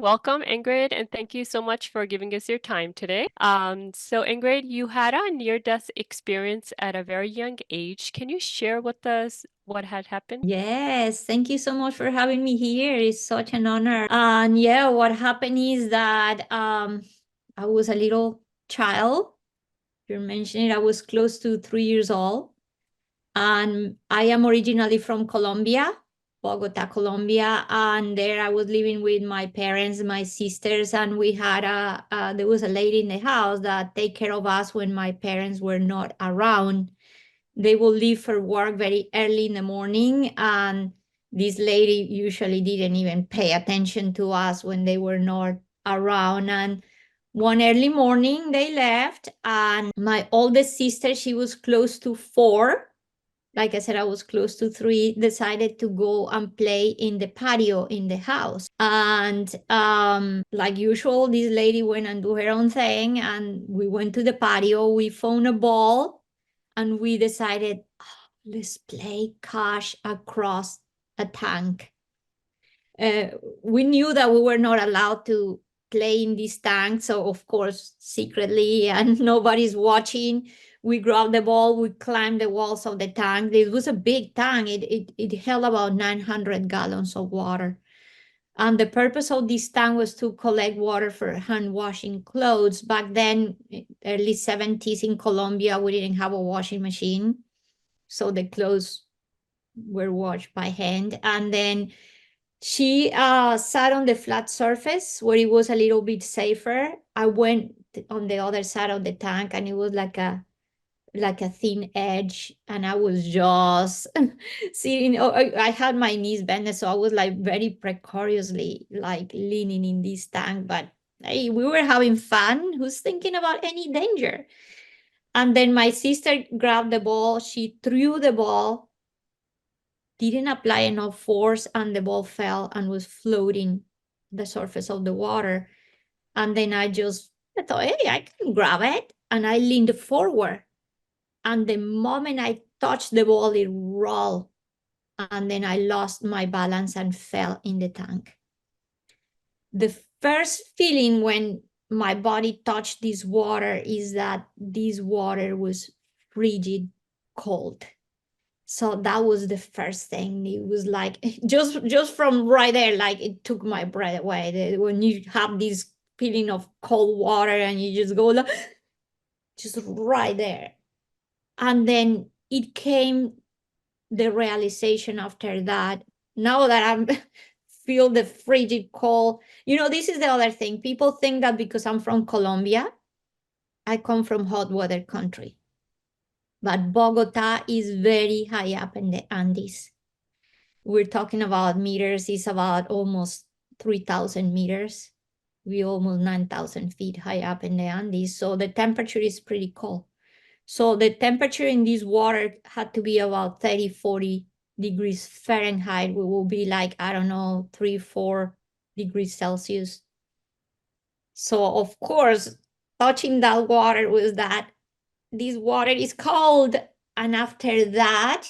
welcome, Ingrid, and thank you so much for giving us your time today. So Ingrid, you had a near-death experience at a very young age. Can you share with us what had happened? Yes, thank you so much for having me here. It's such an honor. And yeah, what happened is that I was a little child. You're mentioning I was close to 3 years old. And I am originally from Colombia, Bogota, Colombia. And there I was living with my parents, my sisters, and we had there was a lady in the house that take care of us when my parents were not around. They will leave for work very early in the morning, and this lady usually didn't even pay attention to us when they were not around. And one early morning they left, and my oldest sister, she was close to 4, like I said, I was close to 3, decided to go and play in the patio in the house. And like usual, this lady went and do her own thing, and we went to the patio. We found a ball, and we decided, let's play cash across a tank. We knew that we were not allowed to play in this tank, so of course, secretly, and nobody's watching, we grabbed the ball, we climbed the walls of the tank. It was a big tank. It held about 900 gallons of water. And the purpose of this tank was to collect water for hand washing clothes. Back then, early 70s in Colombia, we didn't have a washing machine. So the clothes were washed by hand. And then she sat on the flat surface where it was a little bit safer. I went on the other side of the tank, and it was like a thin edge, and I was just sitting. I had my knees bent, so I was like very precariously like leaning in this tank. But hey, we were having fun. Who's thinking about any danger? And then my sister grabbed the ball. She threw the ball, didn't apply enough force, and the ball fell and was floating the surface of the water. And then I thought, hey, I can grab it. And I leaned forward. And the moment I touched the ball, it rolled. And then I lost my balance and fell in the tank. The first feeling when my body touched this water is that this water was frigid cold. So that was the first thing. It was like just from right there, like it took my breath away. When you have this feeling of cold water and you just go like, just right there. And then it came the realization after that. Now that I'm feel the frigid cold, this is the other thing. People think that because I'm from Colombia, I come from hot weather country. But Bogota is very high up in the Andes. We're talking about meters, it's about almost 3,000 meters. We almost 9,000 feet high up in the Andes. So the temperature is pretty cold. So the temperature in this water had to be about 30, 40 degrees Fahrenheit. We will be like, I don't know, 3, 4 degrees Celsius. So of course, touching that water was that this water is cold. And after that,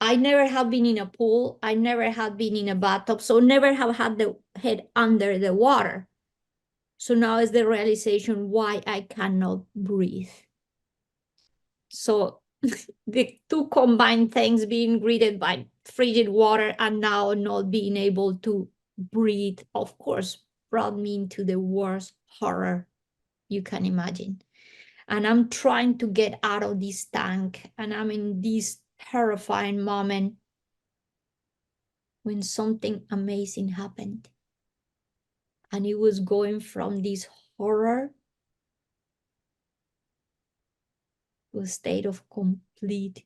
I never have been in a pool. I never have been in a bathtub. So never have had the head under the water. So now is the realization why I cannot breathe. So the two combined things, being greeted by frigid water and now not being able to breathe, of course, brought me into the worst horror you can imagine. And I'm trying to get out of this tank, and I'm in this terrifying moment when something amazing happened. And it was going from this horror to a state of complete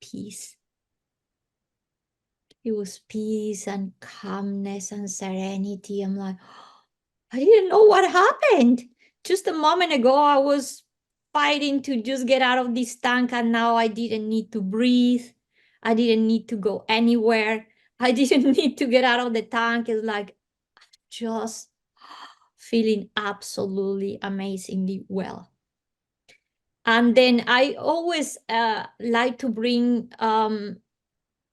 peace. It was peace and calmness and serenity. I'm like, I didn't know what happened. Just a moment ago, I was fighting to just get out of this tank, and now I didn't need to breathe. I didn't need to go anywhere. I didn't need to get out of the tank. It's like just feeling absolutely amazingly well. And then I always like to bring the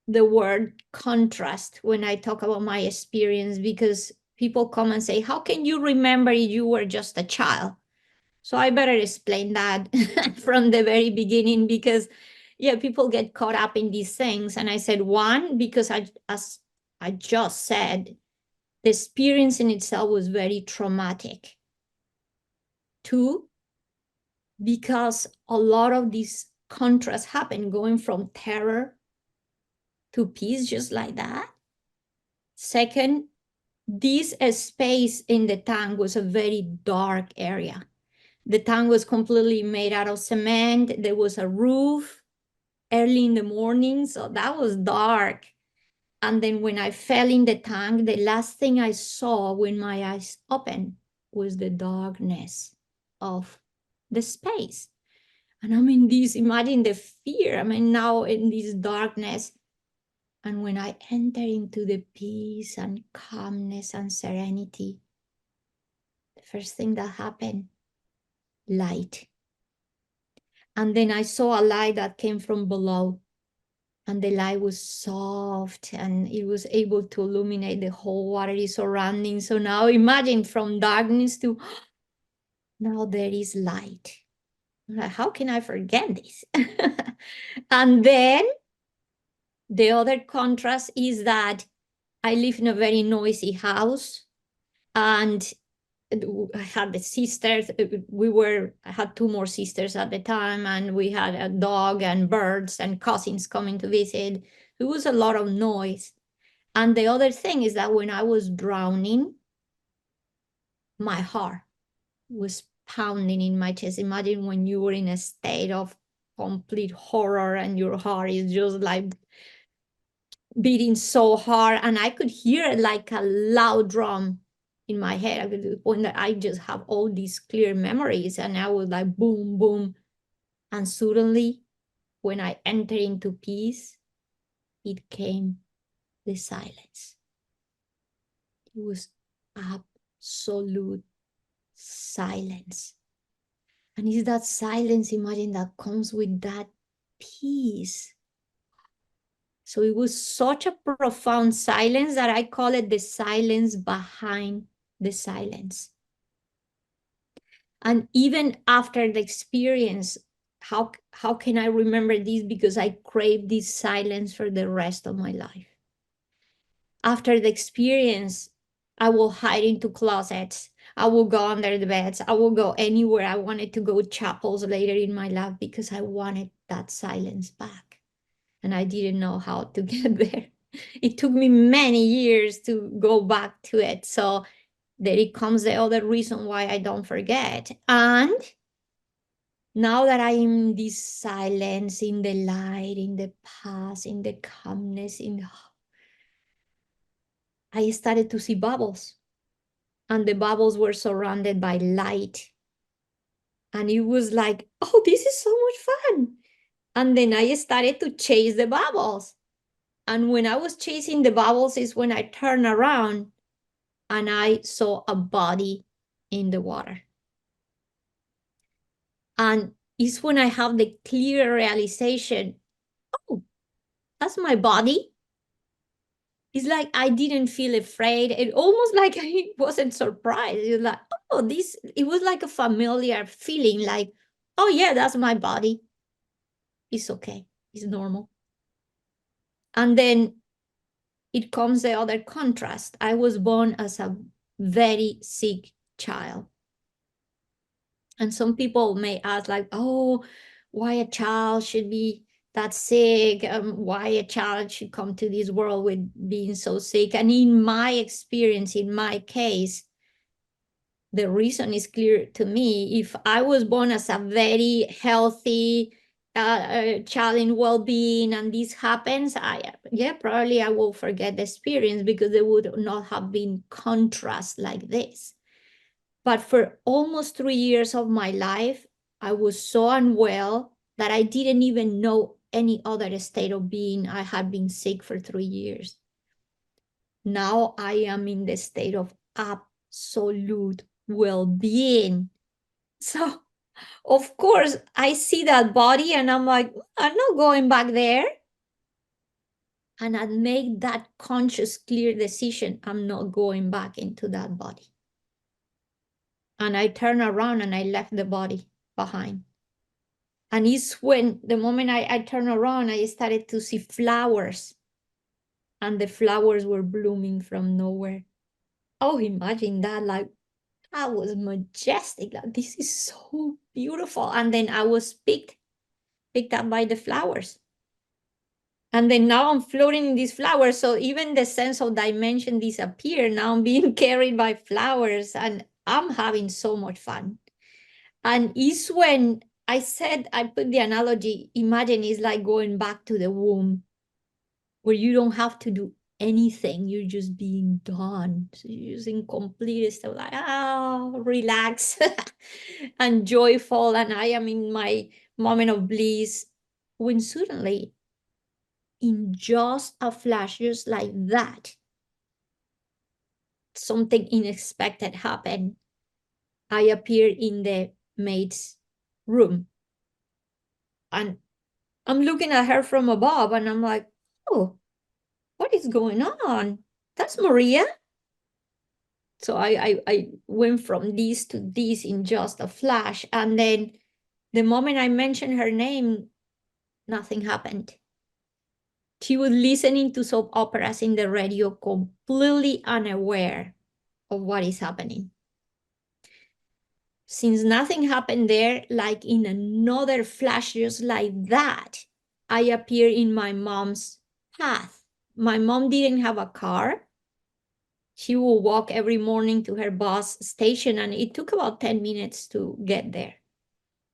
word contrast when I talk about my experience, because people come and say, how can you remember you were just a child? So I better explain that from the very beginning, because yeah, people get caught up in these things. And I said, one, because as I just said, the experience in itself was very traumatic. Two, because a lot of these contrasts happen, going from terror to peace just like that. Second, this space in the tank was a very dark area. The tank was completely made out of cement. There was a roof early in the morning, so that was dark. And then when I fell in the tank, the last thing I saw when my eyes opened was the darkness of the space. And I'm in this, imagine the fear. I'm now in this darkness. And when I enter into the peace and calmness and serenity, the first thing that happened, light. And then I saw a light that came from below. And the light was soft and it was able to illuminate the whole watery surrounding. So now imagine from darkness to now there is light. How can I forget this? And then the other contrast is that I live in a very noisy house, and I had the sisters. I had two more sisters at the time, and we had a dog and birds and cousins coming to visit. It was a lot of noise. And the other thing is that when I was drowning, my heart was pounding in my chest. Imagine when you were in a state of complete horror and your heart is just like beating so hard, and I could hear it like a loud drum in my head. To the point that I just have all these clear memories, and I was like boom, boom. And suddenly, when I entered into peace, it came the silence. It was absolute silence. And it's that silence, imagine, that comes with that peace. So it was such a profound silence that I call it the silence behind the silence. And even after the experience, how can I remember this? Because I crave this silence for the rest of my life. After the experience, I will hide into closets. I will go under the beds. I will go anywhere. I wanted to go chapels later in my life because I wanted that silence back. And I didn't know how to get there. It took me many years to go back to it. So there it comes the other reason why I don't forget. And now that I'm in this silence, in the light, in the past, in the calmness, I started to see bubbles. And the bubbles were surrounded by light. And it was like, oh, this is so much fun. And then I started to chase the bubbles. And when I was chasing the bubbles is when I turned around and I saw a body in the water. And it's when I have the clear realization, oh, that's my body. It's like I didn't feel afraid. It almost like I wasn't surprised. It's like, oh, it was like a familiar feeling, like, oh yeah, that's my body. It's okay. It's normal. And then it comes the other contrast. I was born as a very sick child. And some people may ask, like, oh, why a child should be that sick? Why a child should come to this world with being so sick? And in my experience, in my case, the reason is clear to me. If I was born as a very healthy child in well-being and this happens, probably I will forget the experience because there would not have been contrast like this. But for almost 3 years of my life, I was so unwell that I didn't even know any other state of being. I had been sick for 3 years. Now I am in the state of absolute well-being. So, of course, I see that body and I'm like, I'm not going back there. And I made that conscious, clear decision. I'm not going back into that body. And I turned around and I left the body behind. And it's when the moment I turned around, I started to see flowers. And the flowers were blooming from nowhere. Oh, imagine that. Like, that was majestic. Like, this is so beautiful. And then I was picked up by the flowers. And then now I'm floating in these flowers. So even the sense of dimension disappeared. Now I'm being carried by flowers and I'm having so much fun. And it's when I put the analogy, imagine it's like going back to the womb where you don't have to do anything. You're just being done. So you're just in complete state, like, relax and joyful. And I am in my moment of bliss when suddenly, in just a flash, just like that, something unexpected happened. I appeared in the maid's room. And I'm looking at her from above and I'm like, oh, what is going on? That's Maria. So I went from this to this in just a flash. And then the moment I mentioned her name, nothing happened. She was listening to soap operas in the radio, completely unaware of what is happening. Since nothing happened there, like in another flash, just like that, I appear in my mom's path. My mom didn't have a car. She would walk every morning to her bus station, and it took about 10 minutes to get there.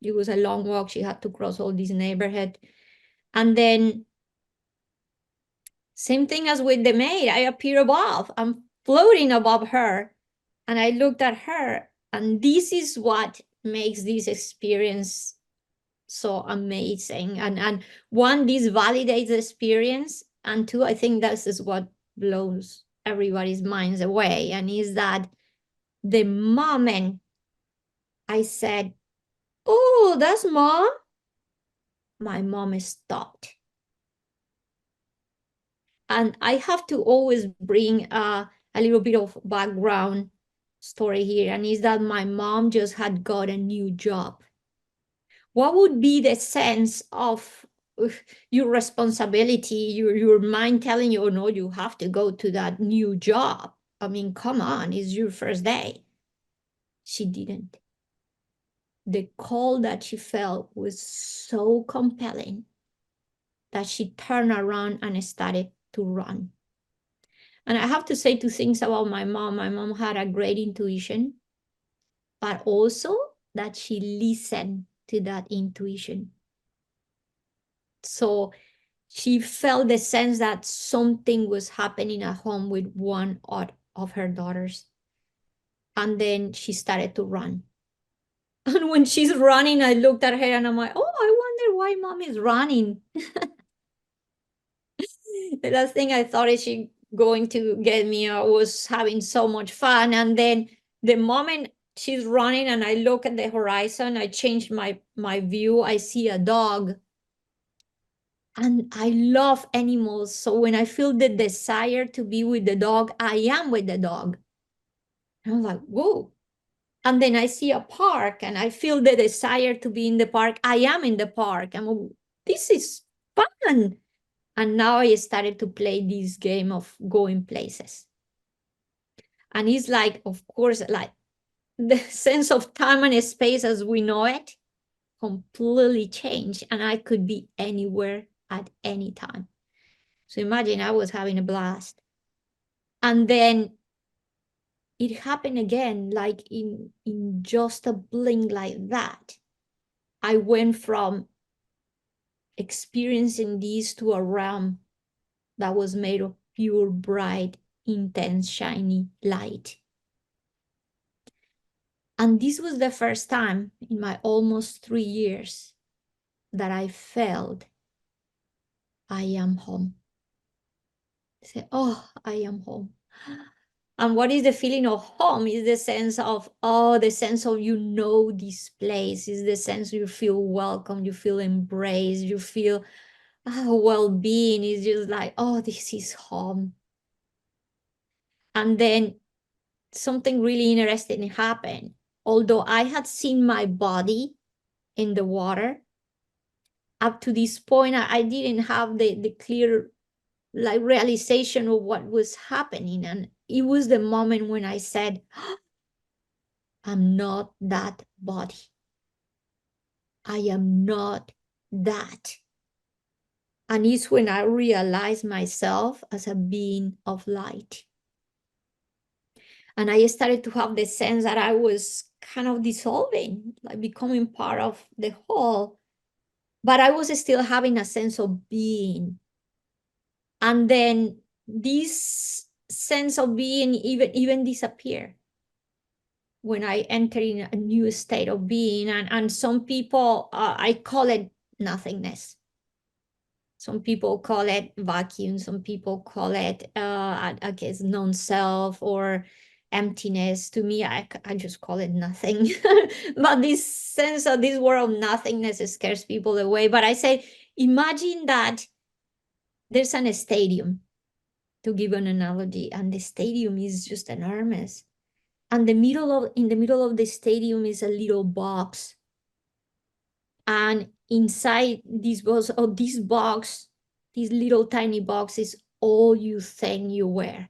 It was a long walk. She had to cross all this neighborhood. And then, same thing as with the maid, I appear above. I'm floating above her. And I looked at her, and this is what makes this experience so amazing. And one, this validates the experience. And two, I think this is what blows everybody's minds away. And is that the moment I said, oh, that's mom, my mom stopped. And I have to always bring a little bit of background story here. And is that my mom just had got a new job. What would be the sense of your responsibility, your mind telling you, oh no, you have to go to that new job? I mean, come on, it's your first day. She didn't. The call that she felt was so compelling that she turned around and started to run. And I have to say two things about my mom. My mom had a great intuition, but also that she listened to that intuition. So she felt the sense that something was happening at home with one of her daughters. And then she started to run. And when she's running, I looked at her and I'm like, oh, I wonder why mom is running. The last thing I thought is she going to get me. I was having so much fun. And then the moment she's running and I look at the horizon, I change my view. I see a dog. And I love animals. So when I feel the desire to be with the dog, I am with the dog. And I'm like, whoa. And then I see a park and I feel the desire to be in the park. I am in the park. I'm like, this is fun. And now I started to play this game of going places. And it's like, of course, like the sense of time and space as we know it completely changed. And I could be anywhere at any time. So imagine I was having a blast. And then it happened again, like in just a blink like that. I went from experiencing this to a realm that was made of pure, bright, intense, shiny light. And this was the first time in my almost 3 years that I felt I am home. I said, oh, I am home. And what is the feeling of home? Is the sense of, oh, the sense of, you know, this place, is the sense you feel welcome, you feel embraced, you feel, well-being is just like, oh, this is home. And then something really interesting happened. Although I had seen my body in the water, up to this point, I didn't have the clear like realization of what was happening. And it was the moment when I said, I'm not that body. I am not that. And it's when I realized myself as a being of light. And I started to have the sense that I was kind of dissolving, like becoming part of the whole. But I was still having a sense of being. And then this sense of being even disappeared when I enter in a new state of being. And some people, I call it nothingness. Some people call it vacuum. Some people call it, I guess, non-self or emptiness. To me, I just call it nothing. But this sense of this world of nothingness scares people away. But I say, imagine that there's a stadium, to give an analogy, and the stadium is just enormous. And in the middle of the stadium is a little box. And inside this box, this little tiny box is all you think you were.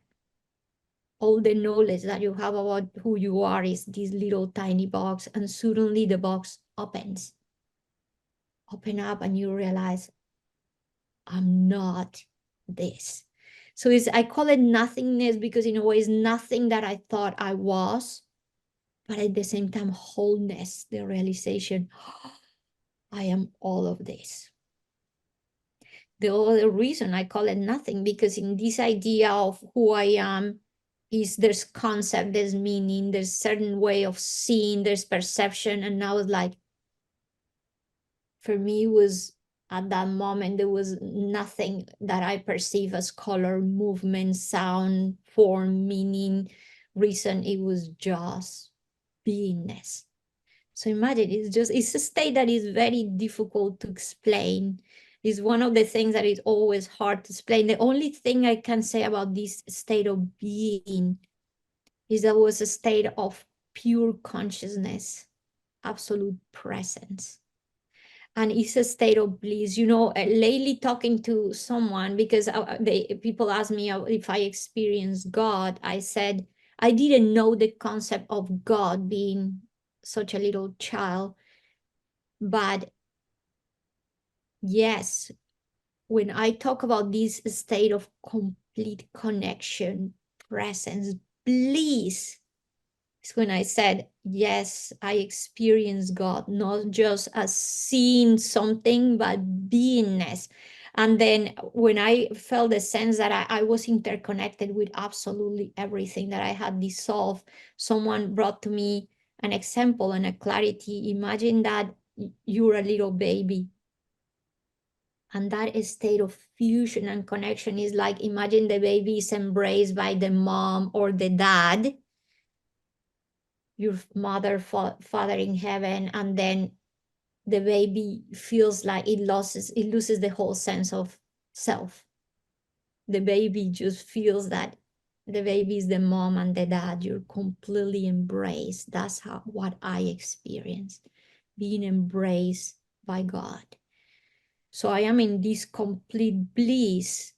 All the knowledge that you have about who you are is this little tiny box. And suddenly the box open up, and you realize, I'm not this. So I call it nothingness because in a way it's nothing that I thought I was, but at the same time, wholeness, the realization, I am all of this. The other reason I call it nothing, because in this idea of who I am, there's concept, there's meaning, there's certain way of seeing, there's perception. And now it's like, for me, was at that moment, there was nothing that I perceive as color, movement, sound, form, meaning, reason. It was just beingness. So imagine, it's a state that is very difficult to explain. It's one of the things that is always hard to explain. The only thing I can say about this state of being is that it was a state of pure consciousness, absolute presence. And it's a state of bliss. Lately talking to someone, because people ask me if I experience God, I said, I didn't know the concept of God being such a little child. But yes, when I talk about this state of complete connection, presence, bliss, it's when I said, yes, I experience God, not just as seeing something, but beingness. And then when I felt the sense that I was interconnected with absolutely everything, that I had dissolved, someone brought to me an example and a clarity. Imagine that you're a little baby. And that state of fusion and connection is like, imagine the baby is embraced by the mom or the dad, your mother, father in heaven, and then the baby feels like it loses the whole sense of self. The baby just feels that the baby is the mom and the dad. You're completely embraced. That's what I experienced, being embraced by God. So I am in this complete bliss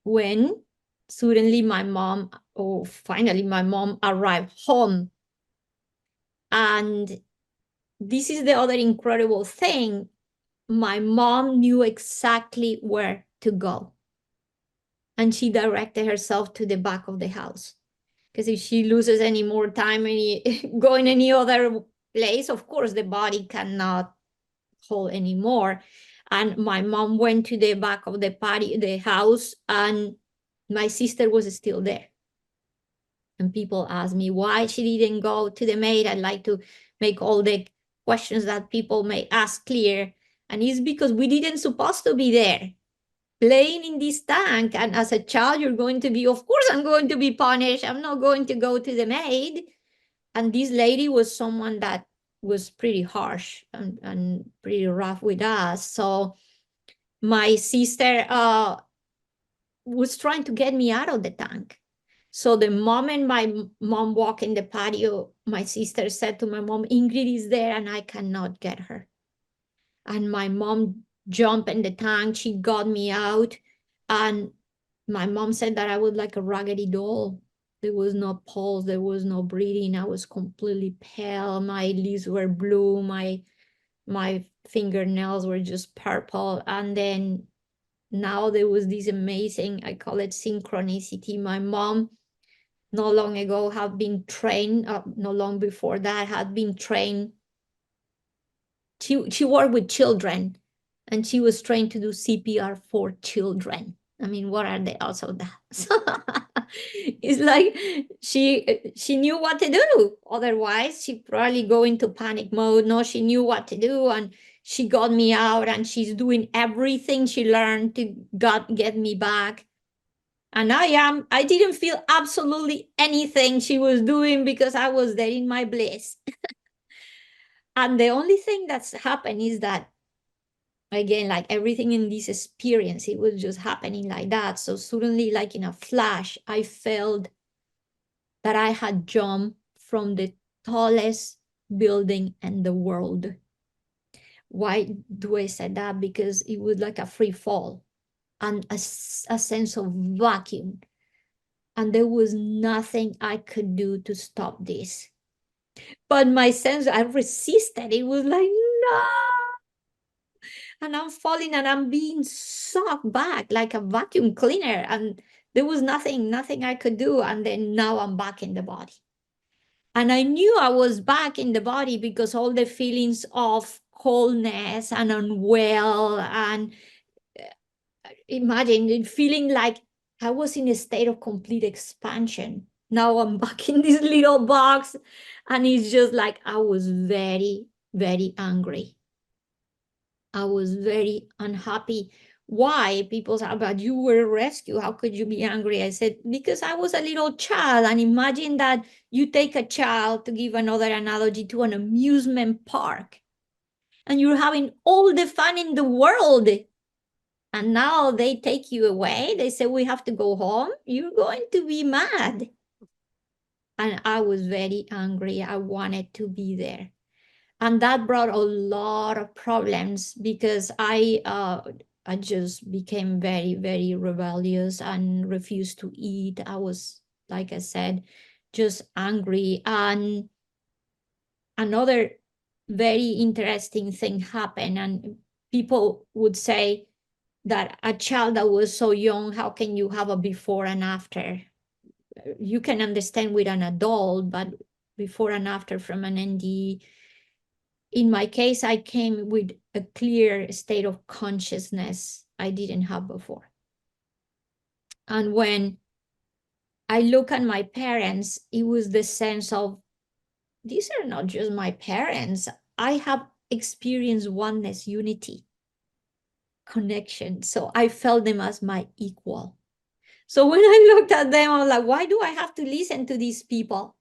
when suddenly finally my mom arrived home. And this is the other incredible thing. My mom knew exactly where to go. And she directed herself to the back of the house. Because if she loses any more time going any other place, of course, the body cannot hold anymore. And my mom went to the back of the house, and my sister was still there. And people ask me why she didn't go to the maid. I'd like to make all the questions that people may ask clear. And it's because we didn't supposed to be there playing in this tank. And as a child, you're going to be, of course, I'm going to be punished. I'm not going to go to the maid. And this lady was someone that was pretty harsh and pretty rough with us. So my sister was trying to get me out of the tank. So the moment my mom walked in the patio, my sister said to my mom, Ingrid is there and I cannot get her. And my mom jumped in the tank. She got me out. And my mom said that I was like a raggedy doll. There was no pulse. There was no breathing. I was completely pale. My lips were blue. My fingernails were just purple. And then now there was this amazing, I call it synchronicity. My mom not long ago had been trained, not long before that, had been trained. She worked with children and she was trained to do CPR for children. I mean, what are the odds of that? So it's like she knew what to do. Otherwise, she'd probably go into panic mode. No, she knew what to do, and she got me out, and she's doing everything she learned to get me back. And I didn't feel absolutely anything she was doing because I was there in my bliss. And the only thing that's happened is that, again, like everything in this experience, it was just happening like that. So suddenly, like in a flash, I felt that I had jumped from the tallest building in the world. Why do I say that? Because it was like a free fall and a sense of vacuum. And there was nothing I could do to stop this. But my sense, I resisted. It was like, no. And I'm falling and I'm being sucked back like a vacuum cleaner. And there was nothing I could do. And then now I'm back in the body. And I knew I was back in the body because all the feelings of coldness and unwell and imagine feeling like I was in a state of complete expansion. Now I'm back in this little box. And it's just like I was very, very angry. I was very unhappy. Why? People say, but you were rescued. How could you be angry? I said, because I was a little child. And imagine that you take a child, to give another analogy, to an amusement park. And you're having all the fun in the world. And now they take you away. They say, we have to go home. You're going to be mad. And I was very angry. I wanted to be there. And that brought a lot of problems because I just became very, very rebellious and refused to eat. I was, like I said, just angry. And another very interesting thing happened. And people would say that a child that was so young, how can you have a before and after? You can understand with an adult, but before and after from an ND. In my case, I came with a clear state of consciousness I didn't have before. And when I look at my parents, it was the sense of, these are not just my parents. I have experienced oneness, unity, connection. So I felt them as my equal. So when I looked at them, I was like, why do I have to listen to these people?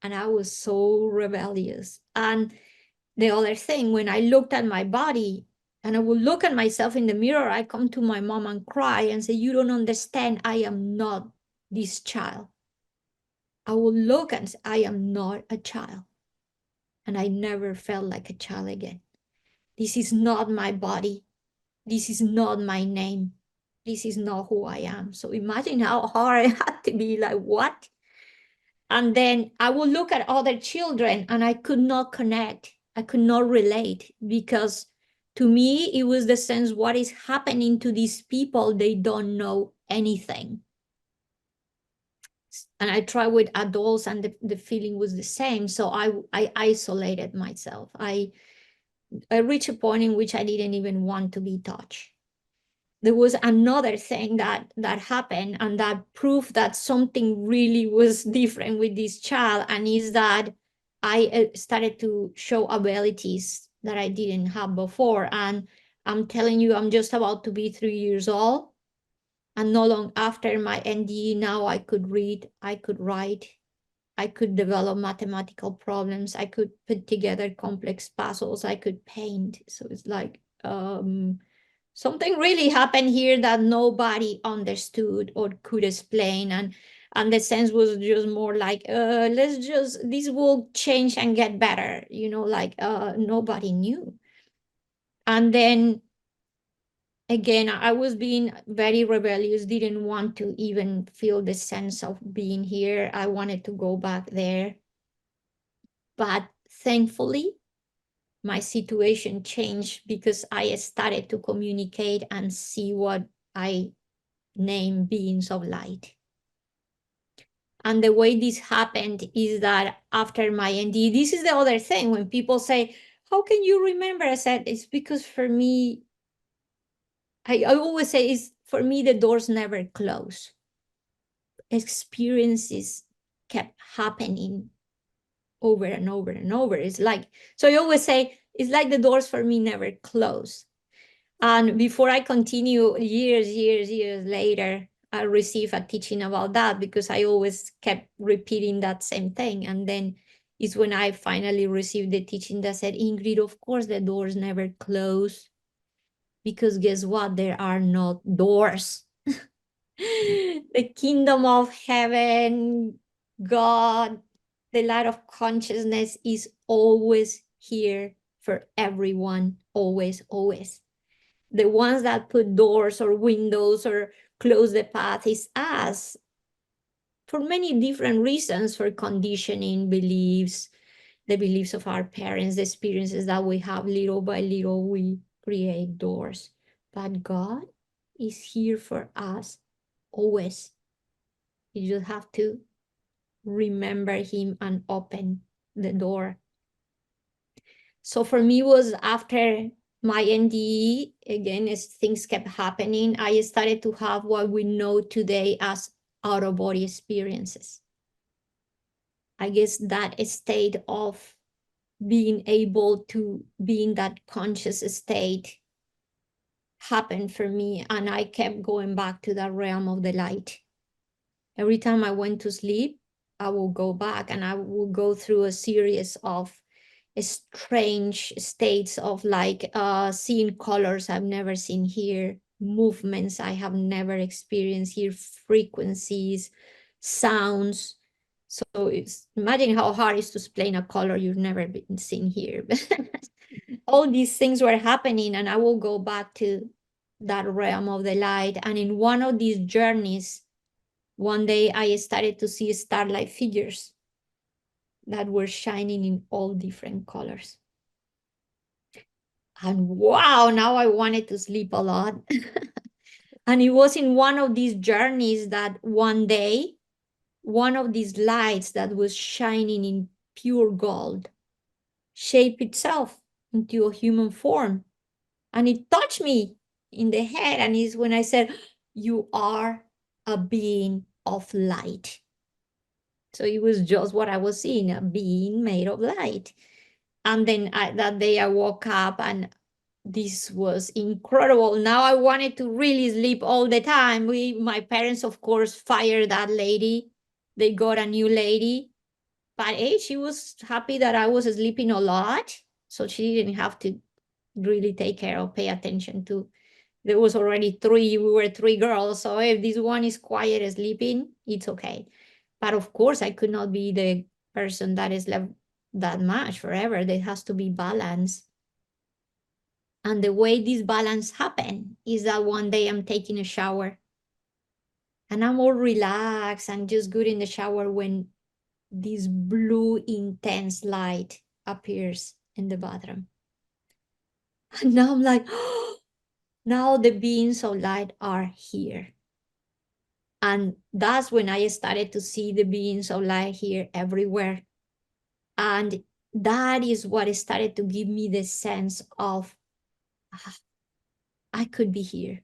And I was so rebellious. And the other thing, when I looked at my body and I would look at myself in the mirror, I come to my mom and cry and say, you don't understand. I am not this child. I will look and say, I am not a child. And I never felt like a child again. This is not my body. This is not my name. This is not who I am. So imagine how hard it had to be, like, what? And then I would look at other children and I could not connect. I could not relate because to me, it was the sense, what is happening to these people? They don't know anything. And I tried with adults and the feeling was the same. So I isolated myself. I reached a point in which I didn't even want to be touched. There was another thing that happened and that proved that something really was different with this child, and is that I started to show abilities that I didn't have before. And I'm telling you, I'm just about to be 3 years old, and not long after my NDE, now I could read, I could write, I could develop mathematical problems, I could put together complex puzzles, I could paint. So it's like something really happened here that nobody understood or could explain. And the sense was just more like, this will change and get better, like nobody knew. And then again, I was being very rebellious, didn't want to even feel the sense of being here. I wanted to go back there. But thankfully, my situation changed because I started to communicate and see what I name beings of light. And the way this happened is that after my ND, this is the other thing. When people say, how can you remember? I said, it's because for me, I always say, is for me, the doors never close. Experiences kept happening over and over and over. It's like, so I always say, it's like the doors for me never close. And before I continue, years later, I received a teaching about that because I always kept repeating that same thing. And then it's when I finally received the teaching that said, Ingrid, of course the doors never close, because guess what? There are no doors. The kingdom of heaven, God, the light of consciousness is always here for everyone, always, always. The ones that put doors or windows or close the path is us, for many different reasons, for conditioning, beliefs, the beliefs of our parents, the experiences that we have. Little by little we create doors, but God is here for us always. You just have to remember him and open the door. So for me, was after my NDE, again, as things kept happening, I started to have what we know today as out-of-body experiences. I guess that state of being able to be in that conscious state happened for me, and I kept going back to that realm of the light. Every time I went to sleep, I will go back and I will go through a series of strange states of like seeing colors I've never seen here, movements I have never experienced here, frequencies, sounds. So imagine how hard it is to explain a color you've never been seen here. All these things were happening, and I will go back to that realm of the light. And in one of these journeys, one day I started to see starlight figures that were shining in all different colors. And wow, now I wanted to sleep a lot. And it was in one of these journeys that one day, one of these lights that was shining in pure gold shaped itself into a human form. And it touched me in the head. And it's when I said, you are a being of light. So it was just what I was seeing, a being made of light. And then that day I woke up and this was incredible. Now I wanted to really sleep all the time. My parents, of course, fired that lady. They got a new lady. But hey, she was happy that I was sleeping a lot. So she didn't have to really take care or pay attention to. There was already we were three girls. So if this one is quiet sleeping, it's okay. But of course, I could not be the person that is left that much forever. There has to be balance. And the way this balance happened is that one day I'm taking a shower and I'm all relaxed and just good in the shower when this blue intense light appears in the bathroom. And now I'm like, oh, now the beings of light are here. And that's when I started to see the beings of light here everywhere. And that is what started to give me the sense of, I could be here.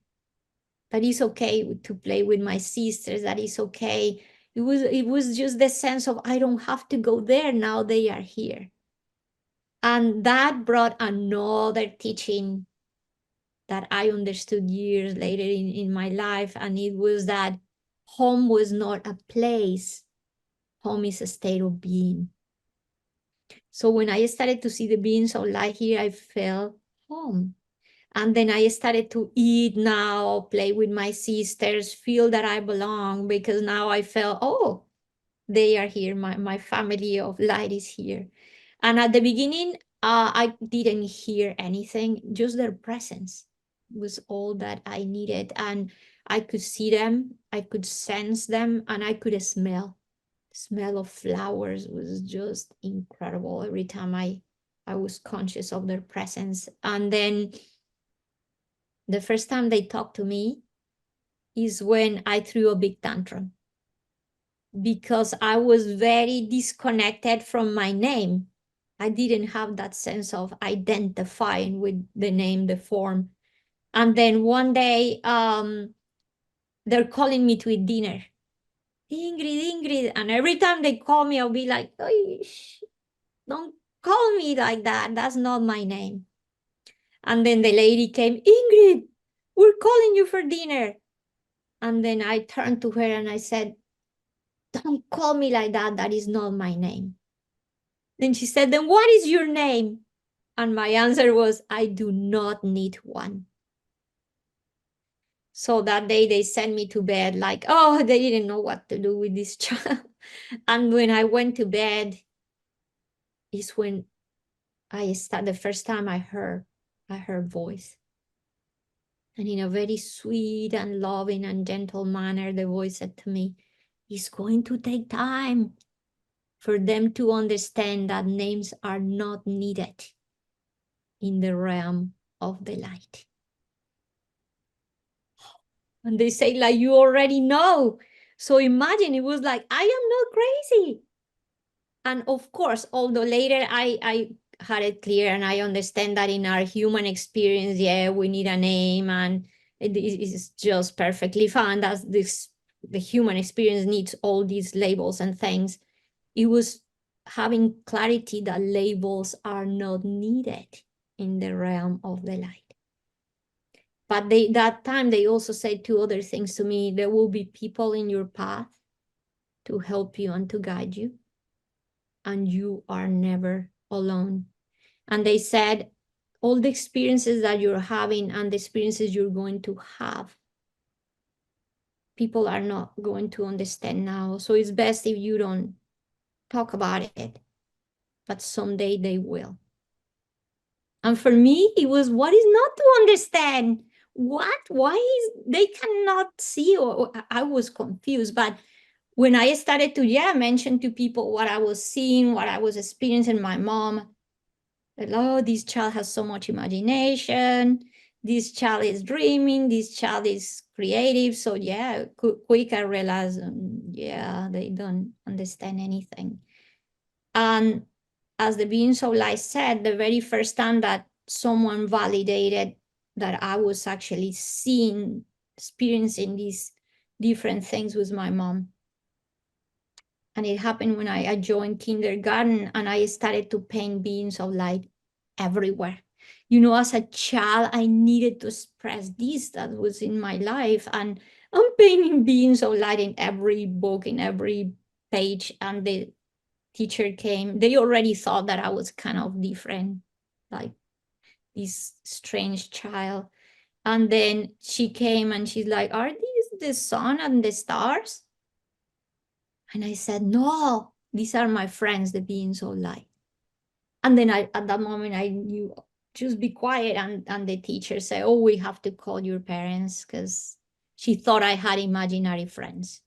That is okay to play with my sisters. That is okay. It was just the sense of, I don't have to go there. Now they are here. And that brought another teaching that I understood years later in my life. And it was that home was not a place. Home is a state of being. So when I started to see the beings of light here, I felt home. And then I started to eat now, play with my sisters, feel that I belong, because now I felt, oh, they are here. My family of light is here. And at the beginning, I didn't hear anything, just their presence was all that I needed. And I could see them, I could sense them, and I could smell. The smell of flowers was just incredible every time I was conscious of their presence. And then the first time they talked to me is when I threw a big tantrum, because I was very disconnected from my name. I didn't have that sense of identifying with the name, the form. And then one day, they're calling me to eat dinner. Ingrid, Ingrid. And every time they call me, I'll be like, oh, don't call me like that. That's not my name. And then the lady came, Ingrid, we're calling you for dinner. And then I turned to her and I said, don't call me like that. That is not my name. Then she said, then what is your name? And my answer was, I do not need one. So that day they sent me to bed like, oh, they didn't know what to do with this child. And when I went to bed is when the first time I heard her voice. And in a very sweet and loving and gentle manner, the voice said to me, it's going to take time for them to understand that names are not needed in the realm of the light. And they say, like, you already know. So imagine it was like, I am not crazy. And of course, although later I had it clear and I understand that in our human experience, yeah, we need a name and it is just perfectly fine. That's the human experience needs all these labels and things. It was having clarity that labels are not needed in the realm of the light. But that time they also said two other things to me. There will be people in your path to help you and to guide you, and you are never alone. And they said, all the experiences that you're having and the experiences you're going to have, people are not going to understand now. So it's best if you don't talk about it, but someday they will. And for me, it was, what is not to understand? What? Why is they cannot see? Or I was confused. But when I started to, mention to people what I was seeing, what I was experiencing, my mom, oh, this child has so much imagination. This child is dreaming. This child is creative. So quick I realized, they don't understand anything. And as the being so light said, the very first time that someone validated that I was actually seeing, experiencing these different things was my mom. And it happened when I joined kindergarten and I started to paint beings of light everywhere. As a child, I needed to express this that was in my life. And I'm painting beings of light in every book, in every page. And the teacher came, they already thought that I was kind of different, like this strange child. And then she came and she's like, are these the sun and the stars? And I said, no, these are my friends, the beings of light. And then at that moment, I knew, just be quiet. And the teacher said, oh, we have to call your parents, because she thought I had imaginary friends.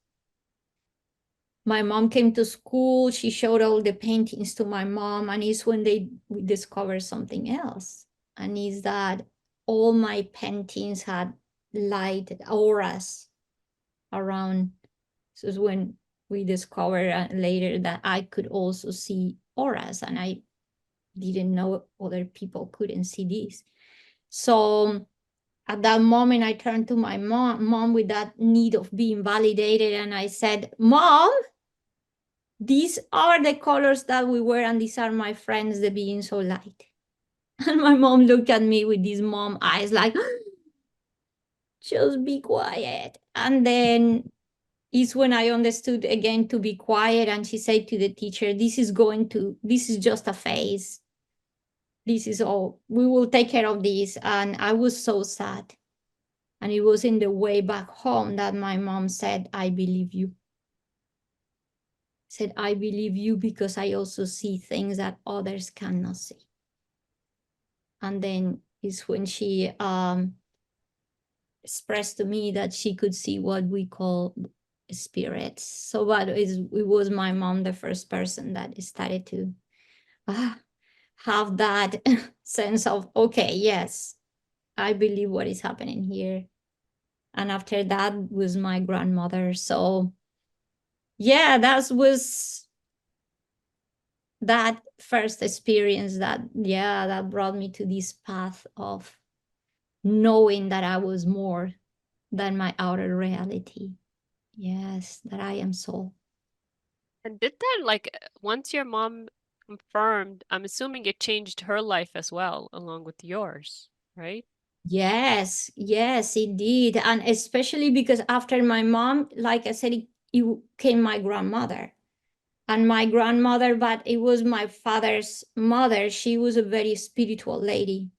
My mom came to school. She showed all the paintings to my mom. And it's when we discovered something else. And is that all my paintings had light auras around. So it's when we discovered later that I could also see auras, and I didn't know other people couldn't see this. So at that moment, I turned to my mom with that need of being validated. And I said, Mom, these are the colors that we wear, and these are my friends, the beings so light. And my mom looked at me with these mom eyes like, just be quiet. And then is when I understood again to be quiet. And she said to the teacher, this is just a phase. this is all, we will take care of this. And I was so sad. And it was in the way back home that my mom said, I believe you. Said, I believe you because I also see things that others cannot see. And then is when she expressed to me that she could see what we call spirits. So but it was my mom, the first person that started to have that sense of, okay, yes, I believe what is happening here. And after that was my grandmother. So yeah, that was that first experience that brought me to this path of knowing that I was more than my outer reality. Yes, that I am soul. And did that, like, once your mom confirmed, I'm assuming it changed her life as well, along with yours, right? Yes, yes, it did. And especially because after my mom, like I said, it came my grandmother. And my grandmother, but it was my father's mother. She was a very spiritual lady.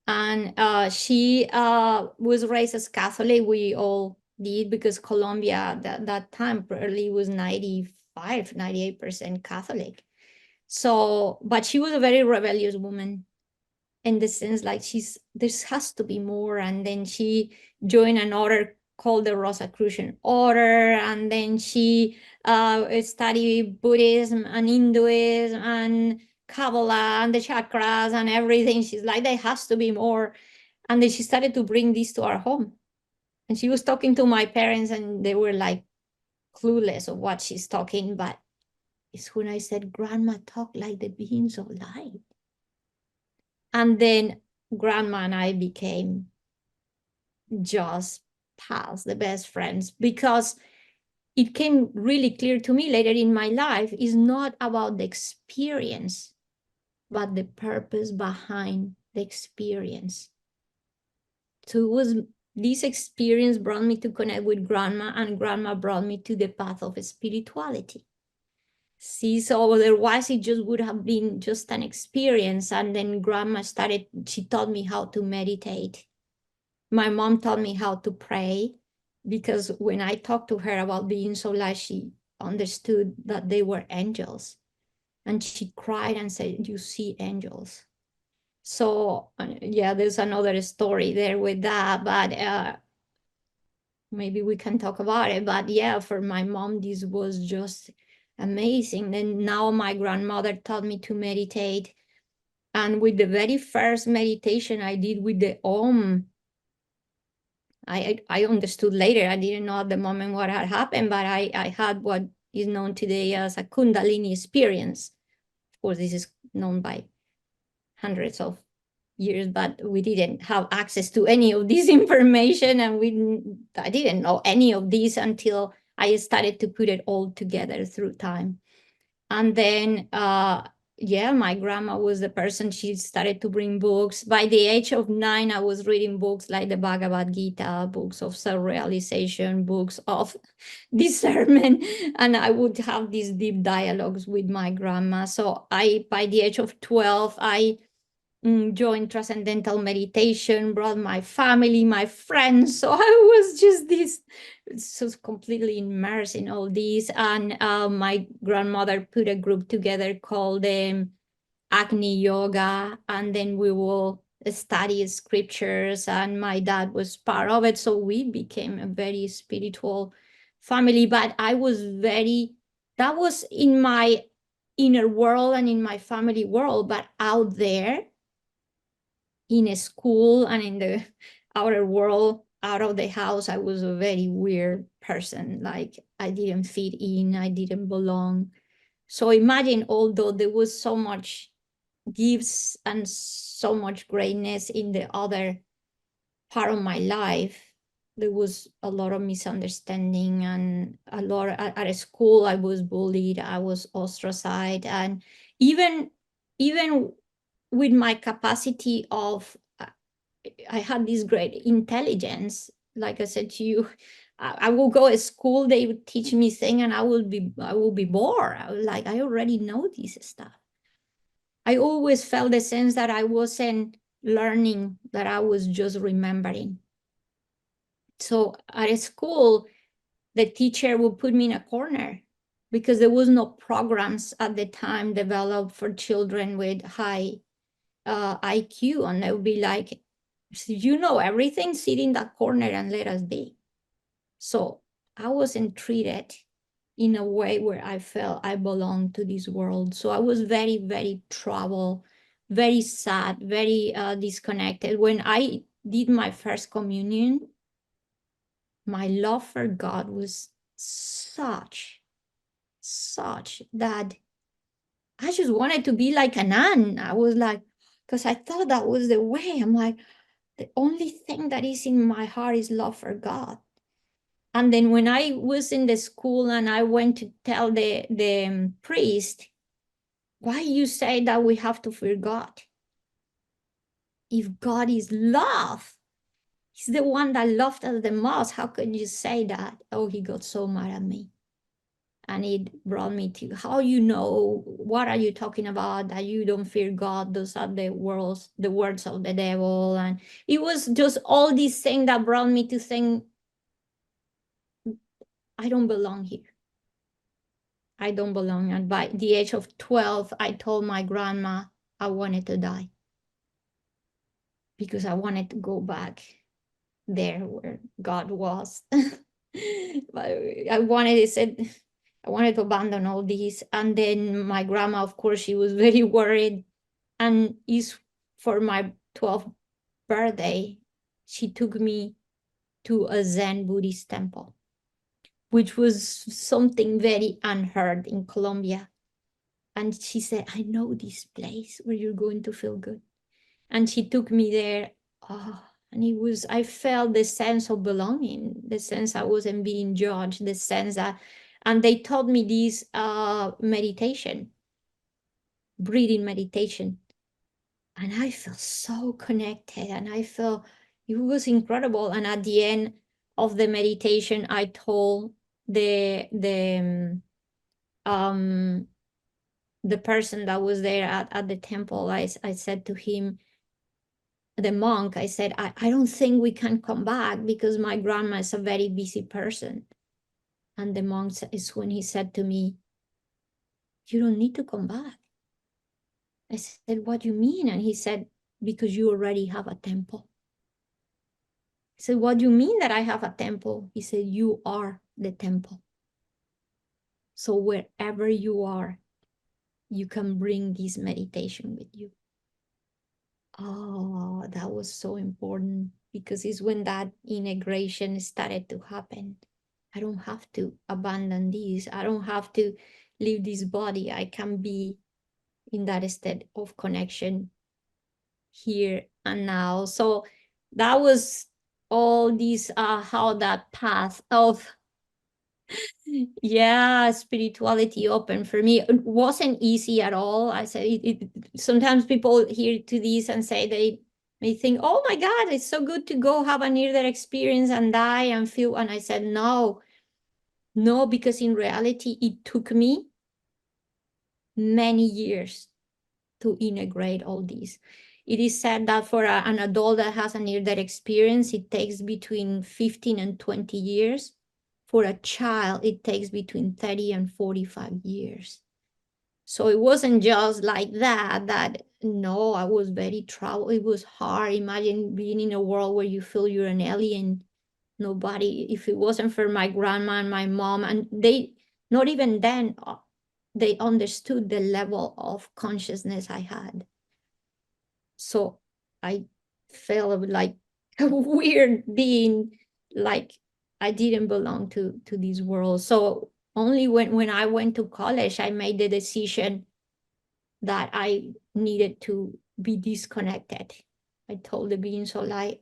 And she was raised as Catholic. We all did, because Colombia that time probably was 98% Catholic. So, but she was a very rebellious woman, in the sense like there has to be more. And then she joined an order called the Rosicrucian Order, and then she studied Buddhism and Hinduism and Kabbalah and the chakras and everything. She's like, there has to be more. And then she started to bring this to our home. And she was talking to my parents, and they were like clueless of what she's talking. But it's when I said, Grandma talk like the beings of light. And then Grandma and I became just pals, the best friends, because it came really clear to me later in my life is not about the experience, but the purpose behind the experience. So it was this experience brought me to connect with Grandma, and Grandma brought me to the path of spirituality. See, so otherwise it just would have been just an experience. And then Grandma she taught me how to meditate. My mom taught me how to pray, because when I talked to her about being so light, she understood that they were angels. And she cried and said, you see angels. So yeah, there's another story there with that, but maybe we can talk about it. But yeah, for my mom, this was just amazing. And now my grandmother taught me to meditate. And with the very first meditation I did with the Om, I understood later. I didn't know at the moment what had happened, but I had what is known today as a Kundalini experience. Of course, this is known by hundreds of years, but we didn't have access to any of this information, and I didn't know any of this until I started to put it all together through time. And then yeah, my grandma was the person. She started to bring books. By the age of 9, I was reading books like the Bhagavad Gita, books of self-realization, books of discernment, and I would have these deep dialogues with my grandma. So by the age of 12, I joined transcendental meditation, brought my family, my friends. So I was just completely immersed in all this. And my grandmother put a group together called Agni Yoga, and then we will study scriptures, and my dad was part of it. So we became a very spiritual family. But that was in my inner world and in my family world, but out there in a school and in the outer world, out of the house, I was a very weird person. Like I didn't fit in, I didn't belong. So imagine, although there was so much gifts and so much greatness in the other part of my life, there was a lot of misunderstanding, and a lot at school I was bullied, I was ostracized. And even with my capacity of I had this great intelligence. Like I said to you, I will go to school, they would teach me things, and I will be bored. I was like, I already know this stuff. I always felt the sense that I wasn't learning, that I was just remembering. So at school, the teacher would put me in a corner because there was no programs at the time developed for children with high IQ. And they would be like, you know everything, sit in that corner and let us be. So I wasn't treated in a way where I felt I belonged to this world. So I was very, very troubled, very sad, very disconnected. When I did my first communion, my love for God was such that I just wanted to be like a nun. I was like, because I thought that was the way. I'm like, the only thing that is in my heart is love for God. And then when I was in the school and I went to tell the priest, why you say that we have to fear God? If God is love, he's the one that loved us the most. How could you say that? Oh, he got so mad at me. And it brought me to, how you know, what are you talking about, that you don't fear God? Those are the words of the devil. And it was just all these things that brought me to think, I don't belong here. I don't belong. And by the age of 12, I told my grandma I wanted to die because I wanted to go back there where God was. But I wanted to abandon all this. And then my grandma, of course, she was very worried. And is for my 12th birthday, she took me to a Zen Buddhist temple, which was something very unheard in Colombia. And she said, I know this place where you're going to feel good. And she took me there. Oh, and I felt the sense of belonging, the sense I wasn't being judged, the sense that, and they taught me this meditation, breathing meditation. And I felt so connected, and I felt it was incredible. And at the end of the meditation, I told the person that was there at the temple, I said to him, the monk, I said, I don't think we can come back because my grandma is a very busy person. And the monk is when he said to me, you don't need to come back. I said, what do you mean? And he said, because you already have a temple. I said, what do you mean that I have a temple? He said, you are the temple. So wherever you are, you can bring this meditation with you. Oh, that was so important because it's when that integration started to happen. I don't have to abandon this. I don't have to leave this body. I can be in that state of connection here and now. So that was all this, how that path of yeah, spirituality open for me. It wasn't easy at all. I said sometimes people hear to this and say they may think, oh my God, it's so good to go have a near-death experience and die and feel. And I said, no, because in reality, it took me many years to integrate all these. It is said that for an adult that has a near-death experience, it takes between 15 and 20 years. For a child, it takes between 30 and 45 years. So it wasn't just like that no, I was very troubled. It was hard. Imagine being in a world where you feel you're an alien. Nobody, if it wasn't for my grandma and my mom, and they, not even then, they understood the level of consciousness I had. So I felt like a weird being, like I didn't belong to this world. So only when I went to college, I made the decision that I needed to be disconnected. I told the beings of light,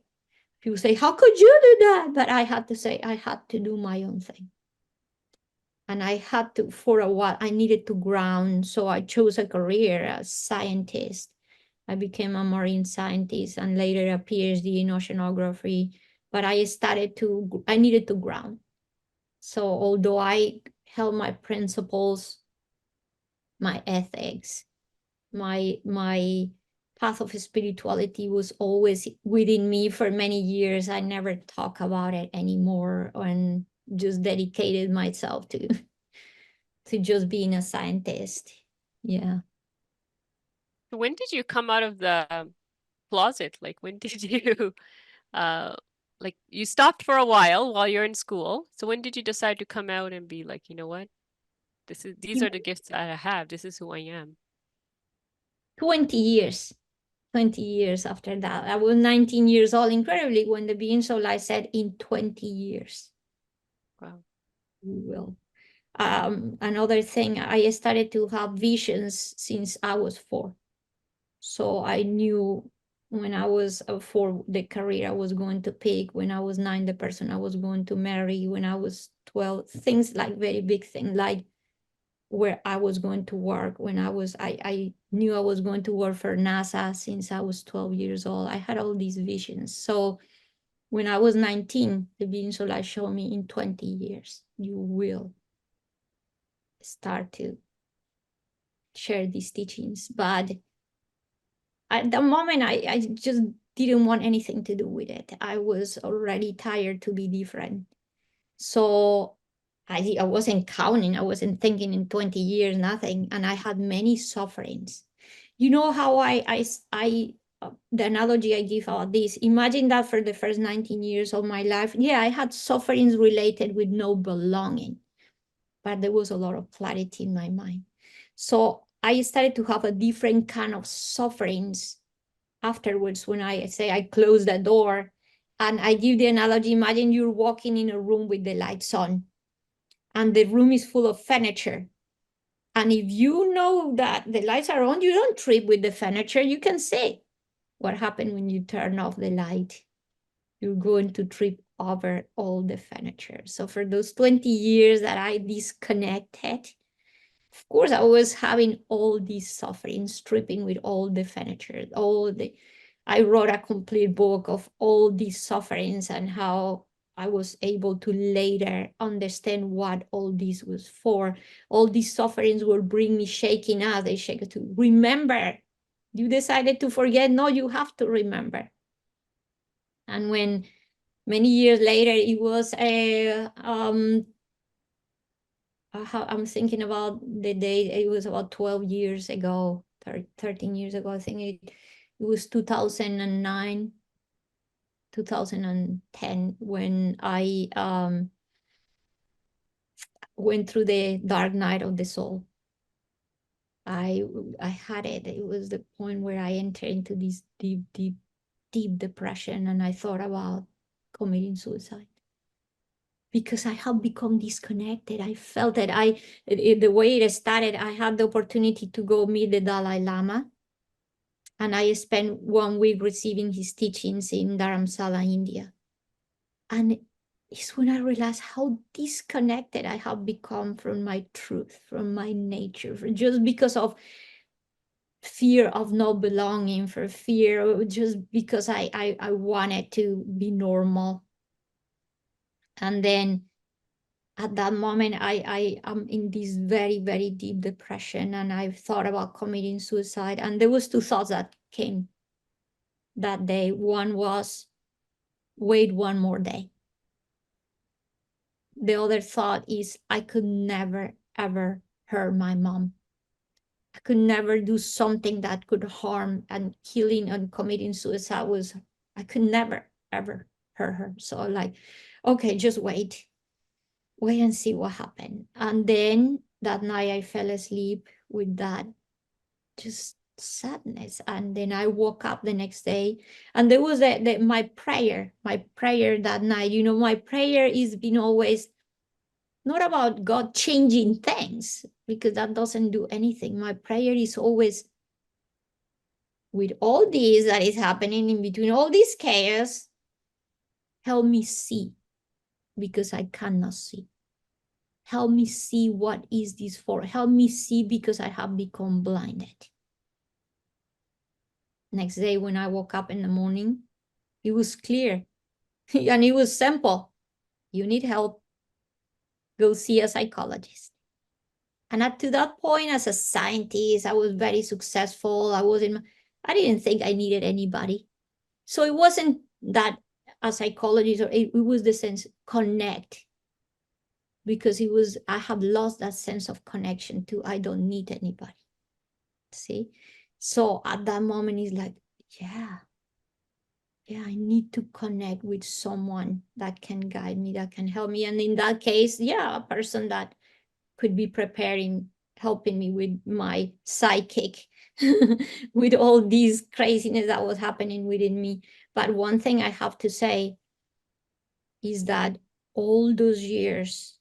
people say, how could you do that? But I had to say, I had to do my own thing. And I had to, for a while, I needed to ground. So I chose a career as scientist. I became a marine scientist and later a PhD in oceanography. But I needed to ground. So although I held my principles, my ethics, My path of spirituality was always within me for many years. I never talk about it anymore, and just dedicated myself to just being a scientist. Yeah. When did you come out of the closet? Like when did you uh like you stopped for a while you're in school. So when did you decide to come out and be like, you know what? These are the gifts that I have. This is who I am. 20 years. 20 years after that. I was 19 years old, incredibly, when the being so light said, in 20 years, Wow. we will. Another thing, I started to have visions since I was 4. So I knew when I was 4, the career I was going to pick, when I was 9, the person I was going to marry, when I was 12, things like very big things, like where I was going to work. When I knew I was going to work for NASA since I was 12 years old. I had all these visions. So when I was 19, the being solar showed me, in 20 years, you will start to share these teachings. But at the moment, I just didn't want anything to do with it. I was already tired to be different. So I wasn't counting, I wasn't thinking in 20 years, nothing. And I had many sufferings. You know how the analogy I give about this, imagine that for the first 19 years of my life, yeah, I had sufferings related with no belonging, but there was a lot of clarity in my mind. So I started to have a different kind of sufferings afterwards. When I say I close the door, and I give the analogy, imagine you're walking in a room with the lights on, and the room is full of furniture. And if you know that the lights are on, you don't trip with the furniture. You can see what happened when you turn off the light. You're going to trip over all the furniture. So for those 20 years that I disconnected, of course, I was having all these sufferings, stripping with all the furniture, I wrote a complete book of all these sufferings and how I was able to later understand what all this was for. All these sufferings will bring me shaking out. They shake to remember. You decided to forget. No, you have to remember. And when many years later, it was I'm thinking about the day, it was about 12 years ago, 13 years ago. I think it was 2009, 2010, when I went through the dark night of the soul. I had it. It was the point where I entered into this deep depression, and I thought about committing suicide. Because I have become disconnected. I felt that the way it started, I had the opportunity to go meet the Dalai Lama. And I spent 1 week receiving his teachings in Dharamsala, India. And it's when I realized how disconnected I have become from my truth, from my nature, just because of fear of not belonging, for fear, just because I wanted to be normal. And then at that moment, I am in this very deep depression, and I've thought about committing suicide. And there was 2 thoughts that came that day. One was, wait 1 more day. The other thought is, I could never, ever hurt my mom. I could never do something that could harm, and killing and committing suicide I could never, ever hurt her. So like, okay, just wait and see what happened. And then that night I fell asleep with that just sadness. And then I woke up the next day, and there was my prayer that night. My prayer is been always not about God changing things, because that doesn't do anything. My prayer is always, with all this that is happening in between, all this chaos, help me see, because I cannot see. Help me see, what is this for? Help me see, because I have become blinded. Next day, when I woke up in the morning, it was clear and it was simple. You need help. Go see a psychologist. And up to that point, as a scientist, I was very successful. I didn't think I needed anybody. So it wasn't that a psychologist, or it was the sense connect, because I have lost that sense of connection to, I don't need anybody. See? So at that moment, it's like, yeah, I need to connect with someone that can guide me, that can help me. And in that case, yeah, a person that could be helping me with my psychic, with all these craziness that was happening within me. But one thing I have to say is that all those years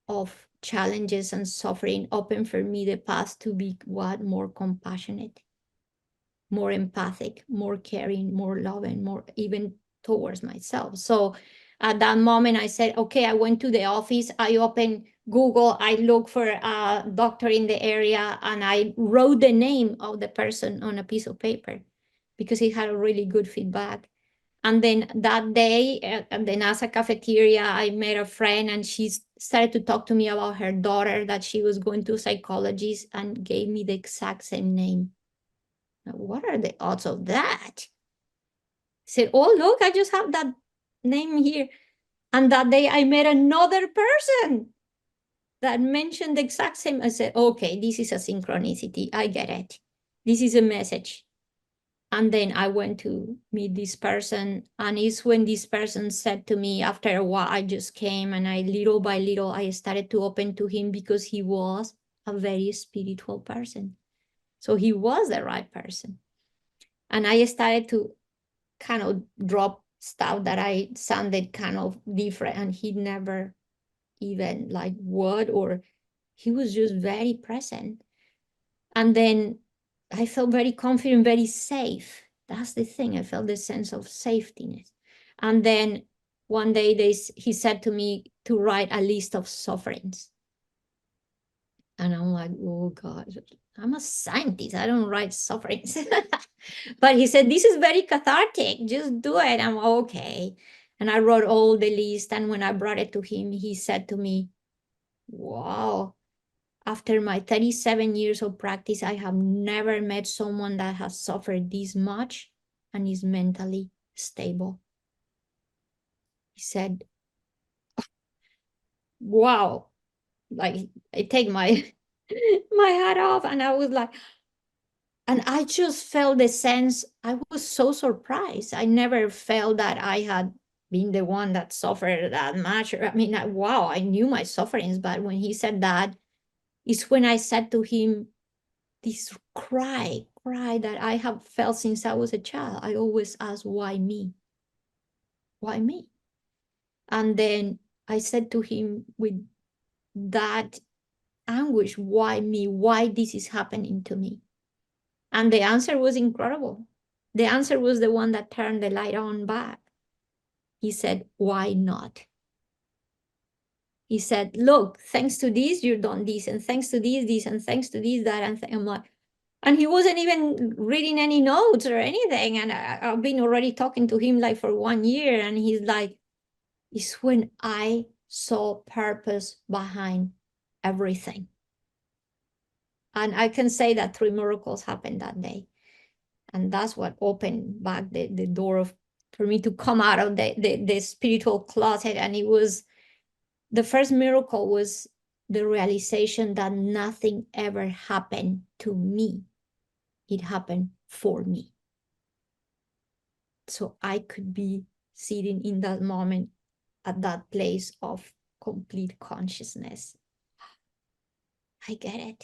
of challenges and suffering opened for me the path to be more compassionate, more empathic, more caring, more loving, more even towards myself. So at that moment, I said, okay, I went to the office, I opened Google, I looked for a doctor in the area, and I wrote the name of the person on a piece of paper because he had a really good feedback. And then that day at the NASA cafeteria, I met a friend, and she started to talk to me about her daughter, that she was going to psychologist, and gave me the exact same name. What are the odds of that? I said, oh, look, I just have that name here. And that day I met another person that mentioned the exact same. I said, okay, this is a synchronicity. I get it. This is a message. And then I went to meet this person. And it's when this person said to me, after a while, I just came, and little by little, I started to open to him, because he was a very spiritual person. So he was the right person. And I started to kind of drop stuff that I sounded kind of different, and he never even like what, or he was just very present. And then I felt very confident, very safe. That's the thing. I felt the sense of safetyness. And then one day he said to me to write a list of sufferings. And I'm like, oh God, I'm a scientist. I don't write sufferings. But he said, this is very cathartic. Just do it. I'm okay. And I wrote all the list. And when I brought it to him, he said to me, wow, after my 37 years of practice, I have never met someone that has suffered this much and is mentally stable. He said, wow, like I take my my hat off, and I was like, and I just felt the sense. I was so surprised. I never felt that I had been the one that suffered that much. I mean, wow, I knew my sufferings, but when he said that, is when I said to him, this cry that I have felt since I was a child. I always ask, why me? Why me? And then I said to him with that anguish, why me? Why this is happening to me? And the answer was incredible. The answer was the one that turned the light on back. He said, why not? He said, look, thanks to this, you've done this, and thanks to this, and thanks to this, that, and I'm like, and he wasn't even reading any notes or anything. And I've been already talking to him like for 1 year, and he's like, it's when I saw purpose behind everything. And I can say that 3 miracles happened that day. And that's what opened back the door for me to come out of the spiritual closet. And it was, the first miracle was the realization that nothing ever happened to me. It happened for me. So I could be sitting in that moment at that place of complete consciousness. I get it.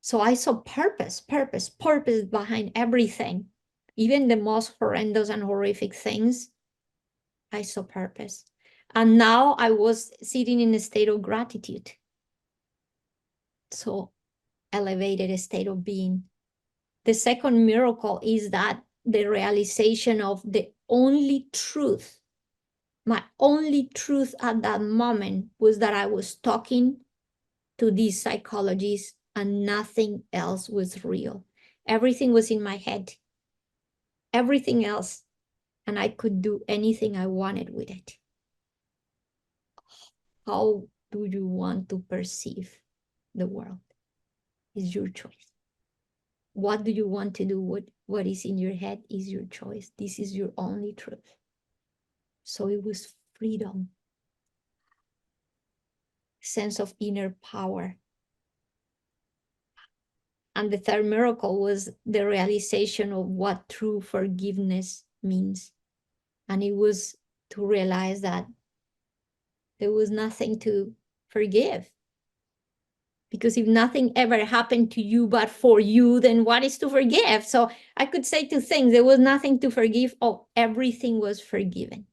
So I saw purpose behind everything. Even the most horrendous and horrific things, I saw purpose. And now I was sitting in a state of gratitude. So elevated a state of being. The second miracle is that the realization of the only truth, my only truth at that moment was that I was talking to these psychologists and nothing else was real. Everything was in my head, everything else, and I could do anything I wanted with it. How do you want to perceive the world? is your choice. What do you want to do? What is in your head is your choice. This is your only truth. So it was freedom, sense of inner power. And the third miracle was the realization of what true forgiveness means. And it was to realize that there was nothing to forgive. Because if nothing ever happened to you but for you, then what is to forgive? So I could say two things. There was nothing to forgive. Oh, everything was forgiven.